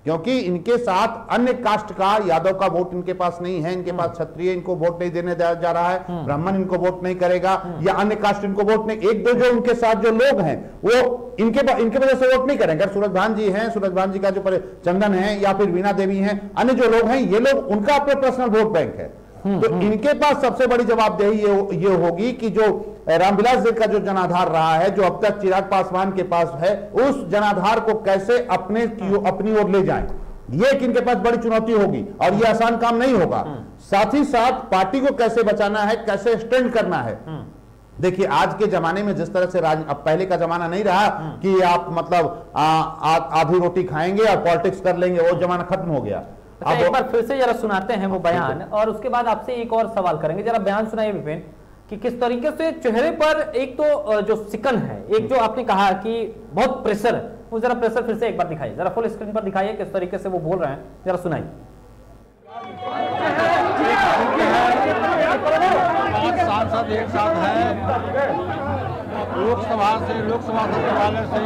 S3: क्योंकि इनके साथ अन्य कास्ट का, यादव का वोट इनके पास नहीं है, इनके पास क्षत्रिय इनको वोट नहीं देने जा रहा है, ब्राह्मण इनको वोट नहीं करेगा, या अन्य कास्ट इनको वोट नहीं, एक दो जो उनके साथ जो लोग हैं वो इनके वजह से वोट नहीं करेंगे। अगर सूरज भान जी हैं, सूरज भान जी का जो चंदन है, या फिर वीणा देवी हैं, अन्य जो लोग हैं, ये लोग उनका अपना पर्सनल वोट बैंक है। तो इनके पास सबसे बड़ी जवाबदेही ये होगी कि जो रामविलास जी का जो जनाधार रहा है, जो अब तक चिराग पासवान के पास है, उस जनाधार को कैसे अपनी ओर ले जाएं, ये एक इनके पास बड़ी चुनौती होगी, और ये आसान काम नहीं होगा। साथ ही साथ पार्टी को कैसे बचाना है, कैसे स्टैंड करना है। देखिए आज के जमाने में जिस तरह से अब पहले का जमाना नहीं रहा कि आप मतलब आधी रोटी खाएंगे और पॉलिटिक्स कर लेंगे, वो जमाना खत्म हो गया।
S1: अच्छा, एक बार फिर से जरा सुनाते हैं वो बयान, और उसके बाद आपसे एक और सवाल करेंगे। जरा बयान सुनाइए विपिन, कि किस तरीके से चेहरे पर एक तो जो सिकन है, एक जो आपने कहा कि बहुत प्रेशर है, वो जरा प्रेशर फिर से एक बार दिखाइए, जरा फुल स्क्रीन पर दिखाइए किस तरीके से वो बोल रहे हैं, जरा सुनाइए।
S5: 5 सांसद एक साथ हैं, लोकसभा सचिवालय से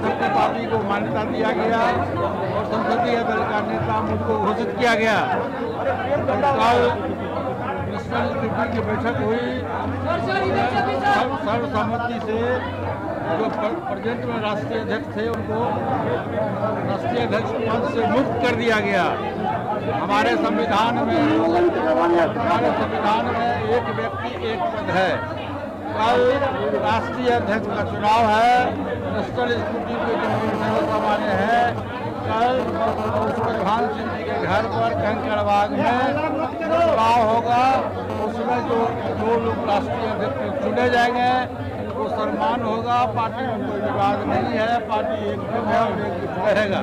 S5: जनता पार्टी को मान्यता दिया गया और संसदीय दल का नेता मुझको घोषित किया गया। कल नेशनल कमेटी की बैठक हुई, सर्वसम्मति से जो प्रेजेंट में राष्ट्रीय अध्यक्ष थे उनको राष्ट्रीय अध्यक्ष पद से मुक्त कर दिया गया। हमारे संविधान में एक व्यक्ति एक पद है। कल राष्ट्रीय अध्यक्ष का चुनाव है, नेशनल स्कूटी के जो निर्णय सामान्य है, कल सूरजभान सिंह जी के घर पर कंकड़बाग में चुनाव होगा। उसमें जो लोग राष्ट्रीय अध्यक्ष चुने जाएंगे उनको सम्मान होगा। पार्टी में कोई विवाद नहीं है, पार्टी एकजुट है और एकजुट रहेगा।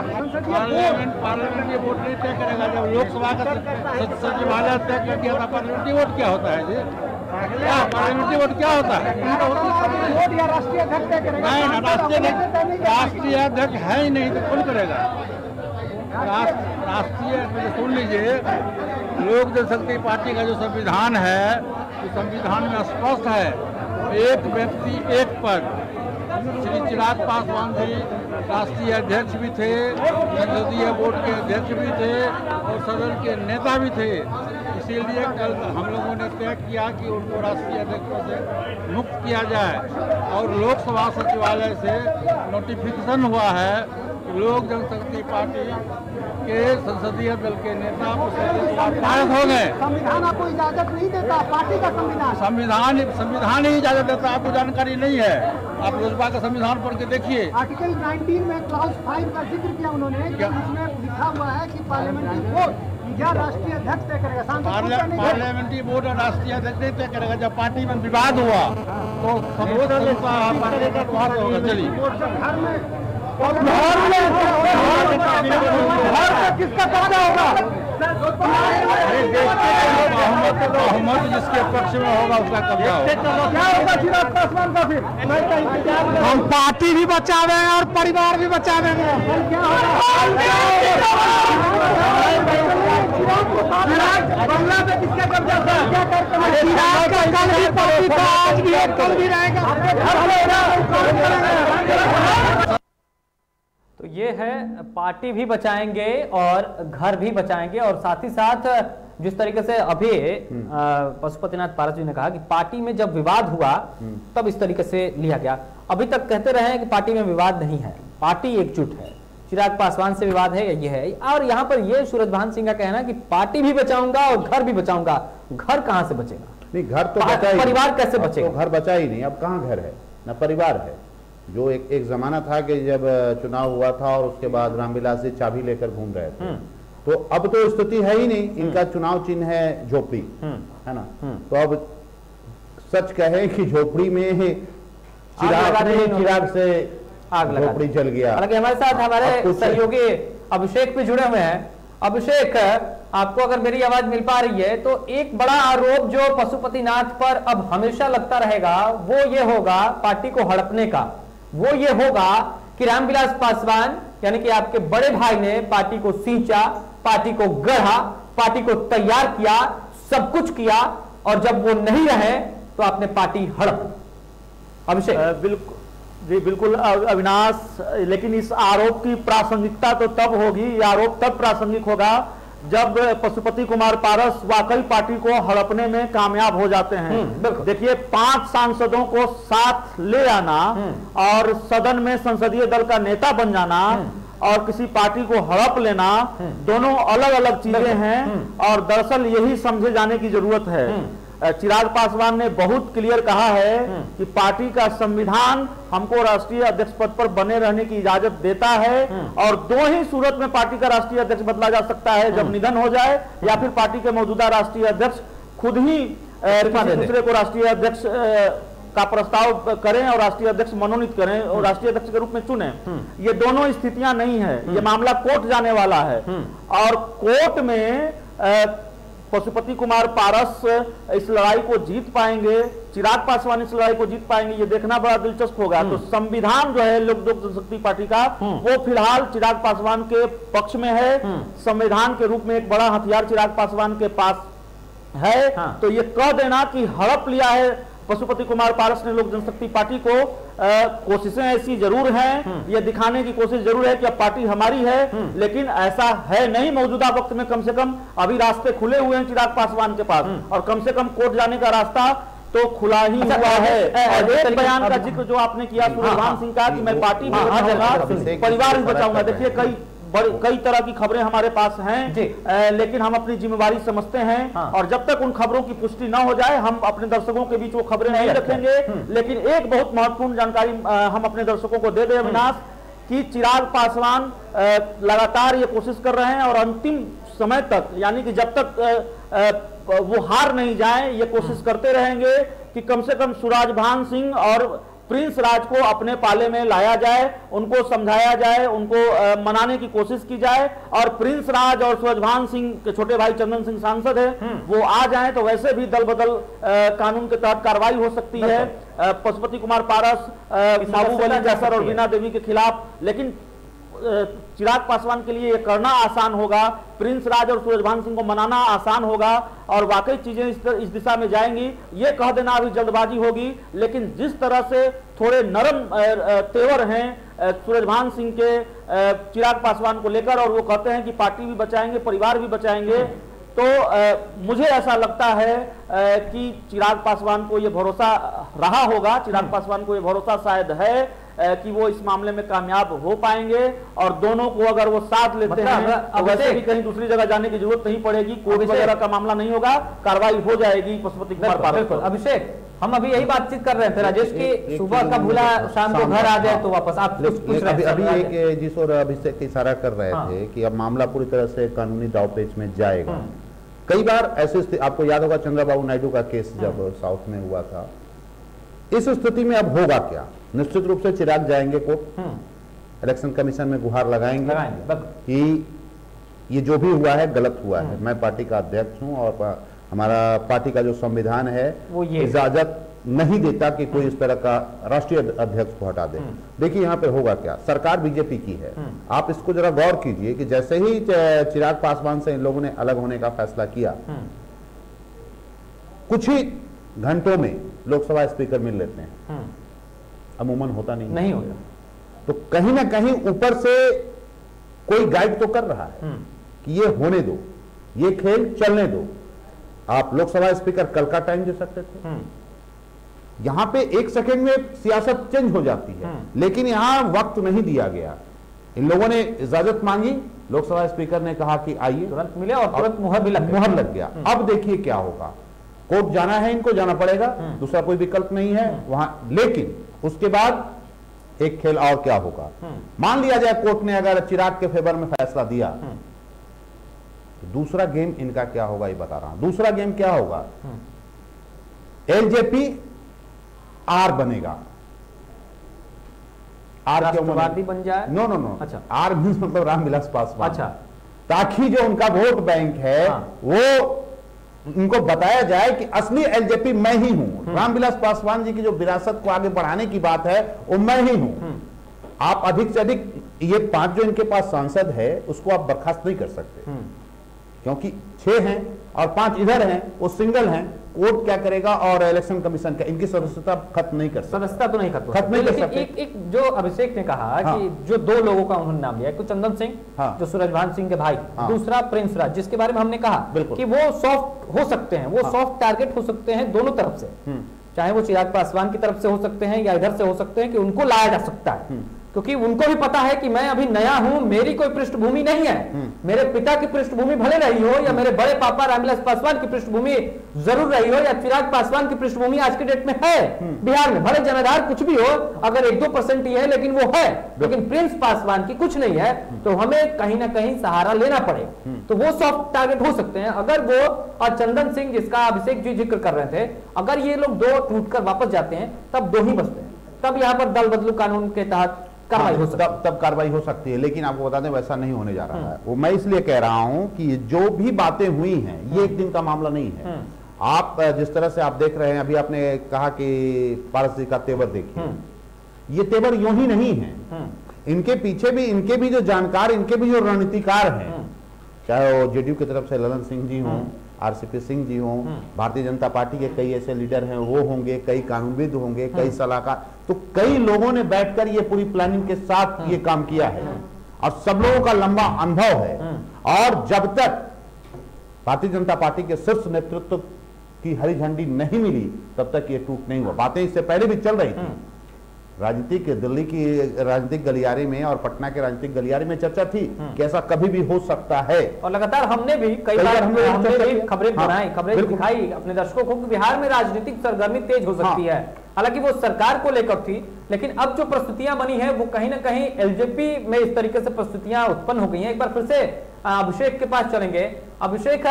S5: पार्लियामेंट ये वोट नहीं तय करेगा। जब लोकसभा का सचिवालय तय कर दिया था पार्लियामेंट्री वोट क्या होता है जी? क्या पार्लियामेंट्री वोट क्या होता है?
S6: वोट या राष्ट्रीय अध्यक्ष तय करेगा?
S5: नहीं, राष्ट्रीय अध्यक्ष है ही नहीं तो कौन करेगा? राष्ट्रीय सुन लीजिए, लोक जनशक्ति पार्टी का जो संविधान है, तो संविधान में स्पष्ट है एक व्यक्ति एक पद। श्री चिराग पासवान जी राष्ट्रीय अध्यक्ष भी थे, संसदीय बोर्ड के अध्यक्ष भी थे और सदन के नेता भी थे। इसीलिए कल हम लोगों ने तय किया कि उनको राष्ट्रीय अध्यक्ष से मुक्त किया जाए। और लोकसभा सचिवालय से नोटिफिकेशन हुआ है कि लोक जनशक्ति पार्टी के संसदीय दल के नेता पारित हो गए।
S6: संविधान आपको इजाजत नहीं देता, पार्टी का
S5: संविधान ही इजाजत देता। आपको जानकारी नहीं है, आप लोजपा का संविधान पढ़ के देखिए।
S6: आर्टिकल 19 में क्लाउज 5 का जिक्र किया उन्होंने, जिसमें लिखा हुआ है कि पार्लियामेंट्री वोट या राष्ट्रीय अध्यक्ष तय करेगा।
S5: पार्लियामेंट्री बोर्ड और राष्ट्रीय अध्यक्ष नहीं तय करेगा। जब पार्टी में विवाद हुआ तो चलिए
S6: किसका कब्जा होगा?
S5: बहुमत जिसके पक्ष में होगा उसका कब्जा होगा।
S6: क्या होगा चिराग पासवान का फिर? हम पार्टी भी बचावे और परिवार भी बचावेंगे। क्या बंगला में किसका कब्जा था? क्या करते हैं? चिराग का कल भी पार्टी था, आज भी है, कल भी रहेगा।
S1: तो ये है, पार्टी भी बचाएंगे और घर भी बचाएंगे। और साथ ही साथ जिस तरीके से अभी पशुपतिनाथ पारस जी ने कहा कि पार्टी में जब विवाद हुआ तब इस तरीके से लिया गया। अभी तक कहते रहे कि पार्टी में विवाद नहीं है, पार्टी एकजुट है। चिराग पासवान से विवाद है, ये है। और यहाँ पर ये सूरजभान सिंह का कहना कि पार्टी भी बचाऊंगा और घर भी बचाऊंगा। घर कहाँ से बचेगा?
S3: नहीं, घर तो बचा ही,
S1: परिवार कैसे बचेगा?
S3: तो घर बचा ही नहीं। अब कहाँ घर है, न परिवार है। जो एक जमाना था कि जब चुनाव हुआ था और उसके बाद रामविलास जी चाबी लेकर घूम रहे थे, तो अब तो स्थिति है ही नहीं। इनका चुनाव चिन्ह है झोपड़ी, है ना। तो अब सच कहे कि झोपड़ी में चिराग से
S1: आग लगा,
S3: झोपड़ी जल गया।
S1: हालांकि हमारे साथ हमारे सहयोगी अभिषेक भी जुड़े हुए हैं। अभिषेक, आपको अगर मेरी आवाज मिल पा रही है तो एक बड़ा आरोप जो पशुपतिनाथ पर अब हमेशा लगता रहेगा वो ये होगा, पार्टी को हड़पने का, वो ये होगा कि रामविलास पासवान यानी कि आपके बड़े भाई ने पार्टी को सींचा, पार्टी को गढ़ा, पार्टी को तैयार किया, सब कुछ किया, और जब वो नहीं रहे तो आपने पार्टी हड़प। अभिषेक।
S7: बिल्कुल जी, बिल्कुल अविनाश, लेकिन इस आरोप की प्रासंगिकता तो तब होगी, ये आरोप तब प्रासंगिक होगा जब पशुपति कुमार पारस वाकई पार्टी को हड़पने में कामयाब हो जाते हैं। देखिए, 5 सांसदों को साथ ले आना और सदन में संसदीय दल का नेता बन जाना और किसी पार्टी को हड़प लेना, दोनों अलग अलग चीजें हैं। और दरअसल यही समझे जाने की जरूरत है। चिराग पासवान ने बहुत क्लियर कहा है कि पार्टी का संविधान हमको राष्ट्रीय अध्यक्ष पद पर बने रहने की इजाजत देता है और 2 ही सूरत में पार्टी का राष्ट्रीय अध्यक्ष बदला जा सकता है, जब निधन हो जाए या फिर पार्टी के मौजूदा राष्ट्रीय अध्यक्ष खुद ही दूसरे को राष्ट्रीय अध्यक्ष का प्रस्ताव करें और राष्ट्रीय अध्यक्ष मनोनीत करें और राष्ट्रीय अध्यक्ष के रूप में चुने। ये दोनों स्थितियां नहीं है, ये मामला कोर्ट जाने वाला है और कोर्ट में पशुपति कुमार पारस इस लड़ाई को जीत पाएंगे, चिराग पासवान इस लड़ाई को जीत पाएंगे, ये देखना बड़ा दिलचस्प होगा। तो संविधान जो है लोक जनशक्ति पार्टी का, वो फिलहाल चिराग पासवान के पक्ष में है। संविधान के रूप में एक बड़ा हथियार चिराग पासवान के पास है। तो ये कह देना कि हड़प लिया है पशुपति कुमार पारस ने लोक जनशक्ति पार्टी को, कोशिशें ऐसी जरूर हैं, ये दिखाने की कोशिश जरूर है कि अब पार्टी हमारी है, लेकिन ऐसा है नहीं। मौजूदा वक्त में कम से कम अभी रास्ते खुले हुए हैं चिराग पासवान के पास और कम से कम कोर्ट जाने का रास्ता तो खुला ही हुआ है। और एक बयान का जिक्र जो आपने किया सूरजभान सिंह का कि मैं पार्टी भी बचाऊंगा, परिवार भी बचाऊंगा। देखिए, कई तरह की खबरें हमारे पास हैं, लेकिन हम अपनी जिम्मेवारी समझते हैं और जब तक उन खबरों की पुष्टि न हो जाए हम अपने दर्शकों के बीच वो खबरें नहीं रखेंगे। लेकिन एक बहुत महत्वपूर्ण जानकारी हम अपने दर्शकों को दे दें अविनाश, कि चिराग पासवान लगातार ये कोशिश कर रहे हैं और अंतिम समय तक, यानी कि जब तक वो हार नहीं जाए, ये कोशिश करते रहेंगे कि कम से कम सूरजभान सिंह और प्रिंस राज को अपने पाले में लाया जाए, उनको समझाया जाए, उनको मनाने की कोशिश की जाए और प्रिंस राज और सूरजभान सिंह के छोटे भाई चंदन सिंह सांसद है, वो आ जाएं तो वैसे भी दल बदल कानून के तहत कार्रवाई हो सकती है पशुपति कुमार पारस, महबूब अली कैसर और बीना देवी के खिलाफ। लेकिन चिराग पासवान के लिए ये करना आसान होगा, प्रिंस राज और सूरजभान सिंह को मनाना आसान होगा और वाकई चीजें इस दिशा में जाएंगी। ये कह देना अभी जल्दबाजी होगी, लेकिन जिस तरह से थोड़े नरम तेवर हैं सूरजभान सिंह के चिराग पासवान को लेकर, और वो कहते हैं कि पार्टी भी बचाएंगे, परिवार भी बचाएंगे, तो मुझे ऐसा लगता है कि चिराग पासवान को ये भरोसा रहा होगा, चिराग पासवान को ये भरोसा शायद है कि वो इस मामले में कामयाब हो पाएंगे और दोनों को अगर वो साथ लेते हैं तो वैसे भी कहीं दूसरी जगह जाने की जरूरत नहीं पड़ेगी, कोर्ट वगैरह का मामला नहीं होगा, कार्रवाई हो जाएगी पशुपति कुमार पारस।
S1: अभिषेक, हम अभी यही बातचीत कर रहे थे राजेश की सुबह का भूला शाम को घर आ जाए तो वापस आप
S3: अभी एक जिस और अभिषेक इशारा कर रहे थे कि अब मामला पूरी तरह से कानूनी दावपेच में जाएगा। कई बार ऐसे, आपको याद होगा चंद्रबाबू नायडू का केस जब साउथ में हुआ था, इस स्थिति में अब होगा क्या? निश्चित रूप से चिराग जाएंगे कोर्ट, इलेक्शन कमीशन में गुहार लगाएंगे कि ये जो भी हुआ है गलत हुआ है। मैं पार्टी का अध्यक्ष हूं और हमारा पार्टी का जो संविधान है वो ये इजाजत नहीं देता कि कोई इस तरह का राष्ट्रीय अध्यक्ष को हटा दे। देखिए यहाँ पे होगा क्या, सरकार बीजेपी की है, आप इसको जरा गौर कीजिए कि जैसे ही चिराग पासवान से इन लोगों ने अलग होने का फैसला किया, कुछ ही घंटों में लोकसभा स्पीकर मिल लेते हैं, अमूमन होता नहीं होता। तो कहीं ना कहीं ऊपर से कोई गाइड तो कर रहा है कि ये होने दो, ये खेल चलने दो। आप लोकसभा स्पीकर कल का टाइम दे सकते थे, यहां पे एक सेकंड में सियासत चेंज हो जाती है, लेकिन यहां वक्त नहीं दिया गया। इन लोगों ने इजाजत मांगी, लोकसभा स्पीकर ने कहा कि आइए, तुरंत मिले और तुरंत मुहर लग गया। अब देखिए क्या होगा, कोर्ट जाना है, इनको जाना पड़ेगा, दूसरा कोई विकल्प नहीं है वहां। लेकिन उसके बाद एक खेल और क्या होगा, मान लिया जाए कोर्ट ने अगर चिराग के फेवर में फैसला दिया, तो दूसरा गेम इनका क्या होगा ये बता रहा हूं। दूसरा गेम क्या होगा, एलजेपी आर बनेगा। आर
S1: राष्ट्रवादी बन जाए?
S3: नो।
S1: अच्छा,
S3: आर मींस मतलब रामविलास पासवान।
S1: अच्छा,
S3: ताकि जो उनका वोट बैंक है वो उनको बताया जाए कि असली एलजेपी मैं ही हूं। रामविलास पासवान जी की जो विरासत को आगे बढ़ाने की बात है वो मैं ही हूं। आप अधिक से अधिक ये 5 जो इनके पास सांसद है उसको आप बर्खास्त नहीं कर सकते, क्योंकि 6 हैं और 5 इधर हैं, वो सिंगल हैं। कोर्ट क्या करेगा और इलेक्शन कमीशन का, इनकी सदस्यता खत्म नहीं कर सकते।
S1: सदस्यता तो नहीं खत्म
S3: नहीं कर सकते।
S1: एक जो अभिषेक ने कहा कि जो 2 लोगों का उन्होंने नाम लिया, एक तो चंदन सिंह जो सूरजभान सिंह के भाई, दूसरा प्रिंस राज, जिसके बारे में हमने कहा कि वो सॉफ्ट हो सकते हैं, वो सॉफ्ट टारगेट हो सकते हैं दोनों तरफ से, चाहे वो चिराग पासवान की तरफ से हो सकते हैं या इधर से हो सकते हैं, कि उनको लाया जा सकता है, क्योंकि उनको भी पता है कि मैं अभी नया हूं, मेरी कोई पृष्ठभूमि नहीं है। मेरे पिता की पृष्ठभूमि भले रही हो या मेरे बड़े पापा रामविलास पासवान की पृष्ठभूमि जरूर रही हो या चिराग पासवान की पृष्ठभूमि आज के डेट में है बिहार में, भले जनाधार कुछ भी हो, अगर 1-2% ही है लेकिन वो है, लेकिन प्रिंस पासवान की कुछ नहीं है, तो हमें कहीं ना कहीं सहारा लेना पड़ेगा। तो वो सॉफ्ट टारगेट हो सकते हैं अगर वो, और चंदन सिंह जिसका अभिषेक जी जिक्र कर रहे थे, अगर ये लोग 2 टूटकर वापस जाते हैं तब 2 ही बचते हैं, तब यहाँ पर दल बदलू कानून के तहत
S3: तब कार्रवाई हो सकती है। लेकिन आपको बता दें वैसा नहीं होने जा रहा है। वो मैं इसलिए कह रहा हूं कि जो भी बातें हुई हैं ये एक दिन का मामला नहीं है। आप जिस तरह से आप देख रहे हैं, अभी आपने कहा कि पारस जी का तेवर देखिए, ये तेवर यूं ही नहीं है, इनके पीछे भी इनके भी जो जानकार, इनके भी जो रणनीतिकार हैं, चाहे वो जेडीयू की तरफ से ललन सिंह जी हों, आरसीपी सिंह जी हों, भारतीय जनता पार्टी के कई ऐसे लीडर हैं वो होंगे, कई कानूनविद होंगे, कई सलाहकार, तो कई लोगों ने बैठकर ये पूरी प्लानिंग के साथ ये काम किया है और सब लोगों का लंबा अनुभव है। और जब तक भारतीय जनता पार्टी के शीर्ष नेतृत्व की हरी झंडी नहीं मिली तब तक ये टूट नहीं हुआ। बातें इससे पहले भी चल रही थी, राजनीतिक दिल्ली की राजनीतिक गलियारे में और पटना के राजनीतिक गलियारे में चर्चा थी कि ऐसा कभी भी हो सकता है।
S1: और लगातार हमने भी कई बार हमने भी खबरें बनाई, खबरें दिखाई अपने दर्शकों को कि बिहार में राजनीतिक सरगर्मी तेज हो सकती है। हालांकि वो सरकार को लेकर थी, लेकिन अब जो प्रस्तुतियां बनी है वो कहीं ना कहीं एलजेपी में इस तरीके से प्रस्तुतियां उत्पन्न हो गई हैं। एक बार फिर से अभिषेक के पास चलेंगे। अभिषेक,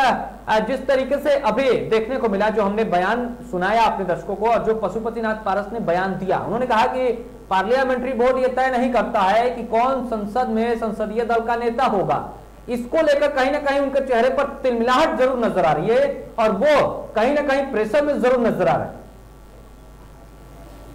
S1: जिस तरीके से अभी देखने को मिला, जो हमने बयान सुनाया अपने दर्शकों को और जो पशुपतिनाथ पारस ने बयान दिया, उन्होंने कहा कि पार्लियामेंट्री बोर्ड ये तय नहीं करता है कि कौन संसद में संसदीय दल का नेता होगा। इसको लेकर कहीं ना कहीं उनके चेहरे पर तिलमिलाहट जरूर नजर आ रही है और वो कहीं ना कहीं प्रेशर में जरूर नजर आ रहा है।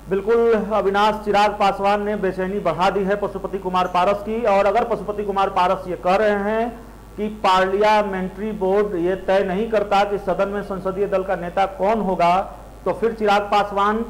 S7: बिल्कुल अविनाश, चिराग पासवान ने बेचैनी बढ़ा दी है पशुपति कुमार पारस की। और अगर पशुपति कुमार पारस ये कह रहे हैं कि पार्लियामेंट्री बोर्ड ये तय नहीं करता कि सदन में संसदीय दल का नेता कौन होगा, तो फिर चिराग पासवान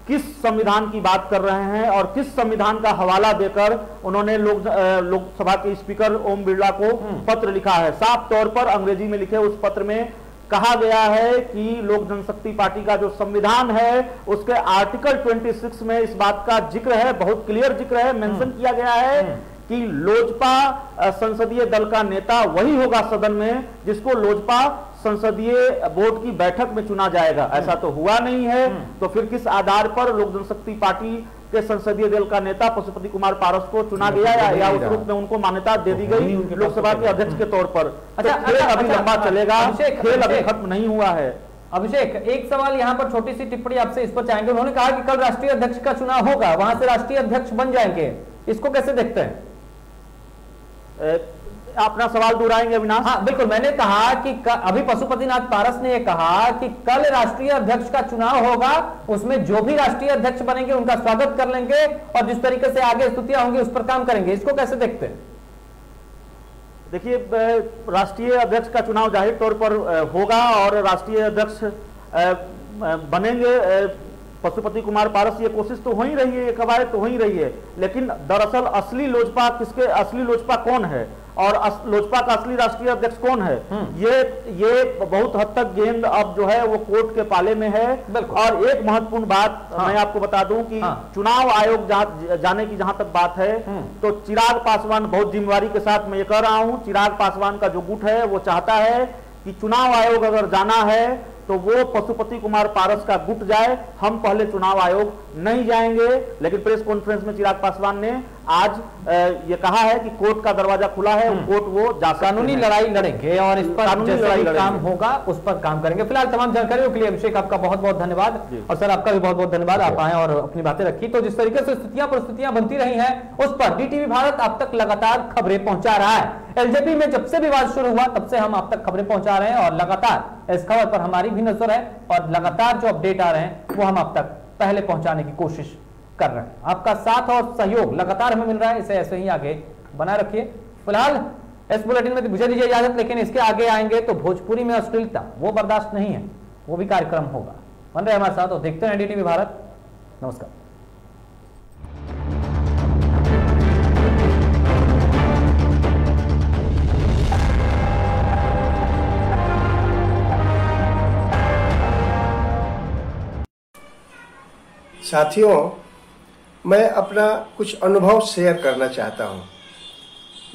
S7: किस संविधान की बात कर रहे हैं और किस संविधान का हवाला देकर उन्होंने लोकसभा के स्पीकर ओम बिरला को पत्र लिखा है। साफ तौर पर अंग्रेजी में लिखे उस पत्र में कहा गया है कि लोक जनशक्ति पार्टी का जो संविधान है उसके आर्टिकल 26 में इस बात का जिक्र है, बहुत क्लियर जिक्र है, मेंशन किया गया है कि लोजपा संसदीय दल का नेता वही होगा सदन में जिसको लोजपा संसदीय बोर्ड की बैठक में चुना जाएगा। ऐसा तो हुआ नहीं है, तो फिर किस आधार पर लोक जनशक्ति पार्टी के संसदीय दल का नेता पशुपति कुमार पारस को चुना गया या उस रूप में उनको मान्यता दे दी गई लोकसभा के अध्यक्ष के तौर पर? खेल अभी लंबा चलेगा, खेल अभी खत्म नहीं हुआ है।
S1: अभिषेक, एक सवाल यहाँ पर छोटी सी टिप्पणी आपसे इस पर चाहेंगे। उन्होंने कहा कि कल राष्ट्रीय अध्यक्ष का चुनाव होगा, वहां से राष्ट्रीय अध्यक्ष बन जाएंगे, इसको कैसे देखते हैं?
S7: अपना सवाल दोहराएंगे अविनाश?
S1: हाँ बिल्कुल, मैंने कहा कि अभी पशुपतिनाथ पारस ने कहा कि कल राष्ट्रीय अध्यक्ष का चुनाव होगा, उसमें जो भी राष्ट्रीय अध्यक्ष बनेंगे उनका स्वागत कर लेंगे और जिस तरीके से आगे स्थितियां होंगी उस पर काम करेंगे, इसको कैसे देखते हैं?
S7: देखिए, राष्ट्रीय अध्यक्ष का चुनाव जाहिर तौर पर होगा और राष्ट्रीय अध्यक्ष बनेंगे पशुपति कुमार पारस। ये कोशिश तो हो ही रही है, ये कवायद तो हो ही रही है, लेकिन दरअसल असली लोजपा कौन है और लोजपा का असली राष्ट्रीय अध्यक्ष कौन है, ये बहुत हद तक गेंद अब जो है वो कोर्ट के पाले में है। और एक महत्वपूर्ण बात मैं आपको बता दूं कि चुनाव आयोग जाने की जहां तक बात है, तो चिराग पासवान, बहुत जिम्मेवारी के साथ मैं ये कह रहा हूं, चिराग पासवान का जो गुट है वो चाहता है कि चुनाव आयोग अगर जाना है तो वो पशुपति कुमार पारस का गुट जाए, हम पहले चुनाव आयोग नहीं जाएंगे। लेकिन प्रेस कॉन्फ्रेंस में चिराग पासवान ने आज ये कहा है कि कोर्ट का दरवाजा खुला है, कोर्ट वो जा
S1: कानूनी लड़ाई लड़ेंगे और इस पर जैसे काम होगा उस पर काम करेंगे। फिलहाल तमाम जानकारियों के लिए अभिषेक आपका बहुत बहुत धन्यवाद और सर आपका भी बहुत बहुत धन्यवाद, आप आए और अपनी बातें रखी। तो जिस तरीके से स्थितियां परिस्थितियां बनती रही हैं उस पर डीटीवी भारत अब तक लगातार खबरें पहुंचा रहा है। एलजेपी में जब से विवाद शुरू हुआ तब से हम आप तक खबरें पहुंचा रहे हैं और लगातार इस खबर पर हमारी भी नजर है और लगातार जो अपडेट आ रहे हैं वो हम आप तक पहले पहुंचाने की कोशिश कर रहे हैं। आपका साथ और सहयोग लगातार हमें मिल रहा है, इसे ऐसे ही आगे बनाए रखिए। फिलहाल इस बुलेटिन में मुझे दीजिए इजाजत, लेकिन इसके आगे आएंगे तो भोजपुरी में अश्लीलता वो बर्दाश्त नहीं है, वो भी कार्यक्रम होगा। बन रहे हमारे साथ और देखते हैं डीटीवी भारत। नमस्कार।
S8: साथियों, मैं अपना कुछ अनुभव शेयर करना चाहता हूं।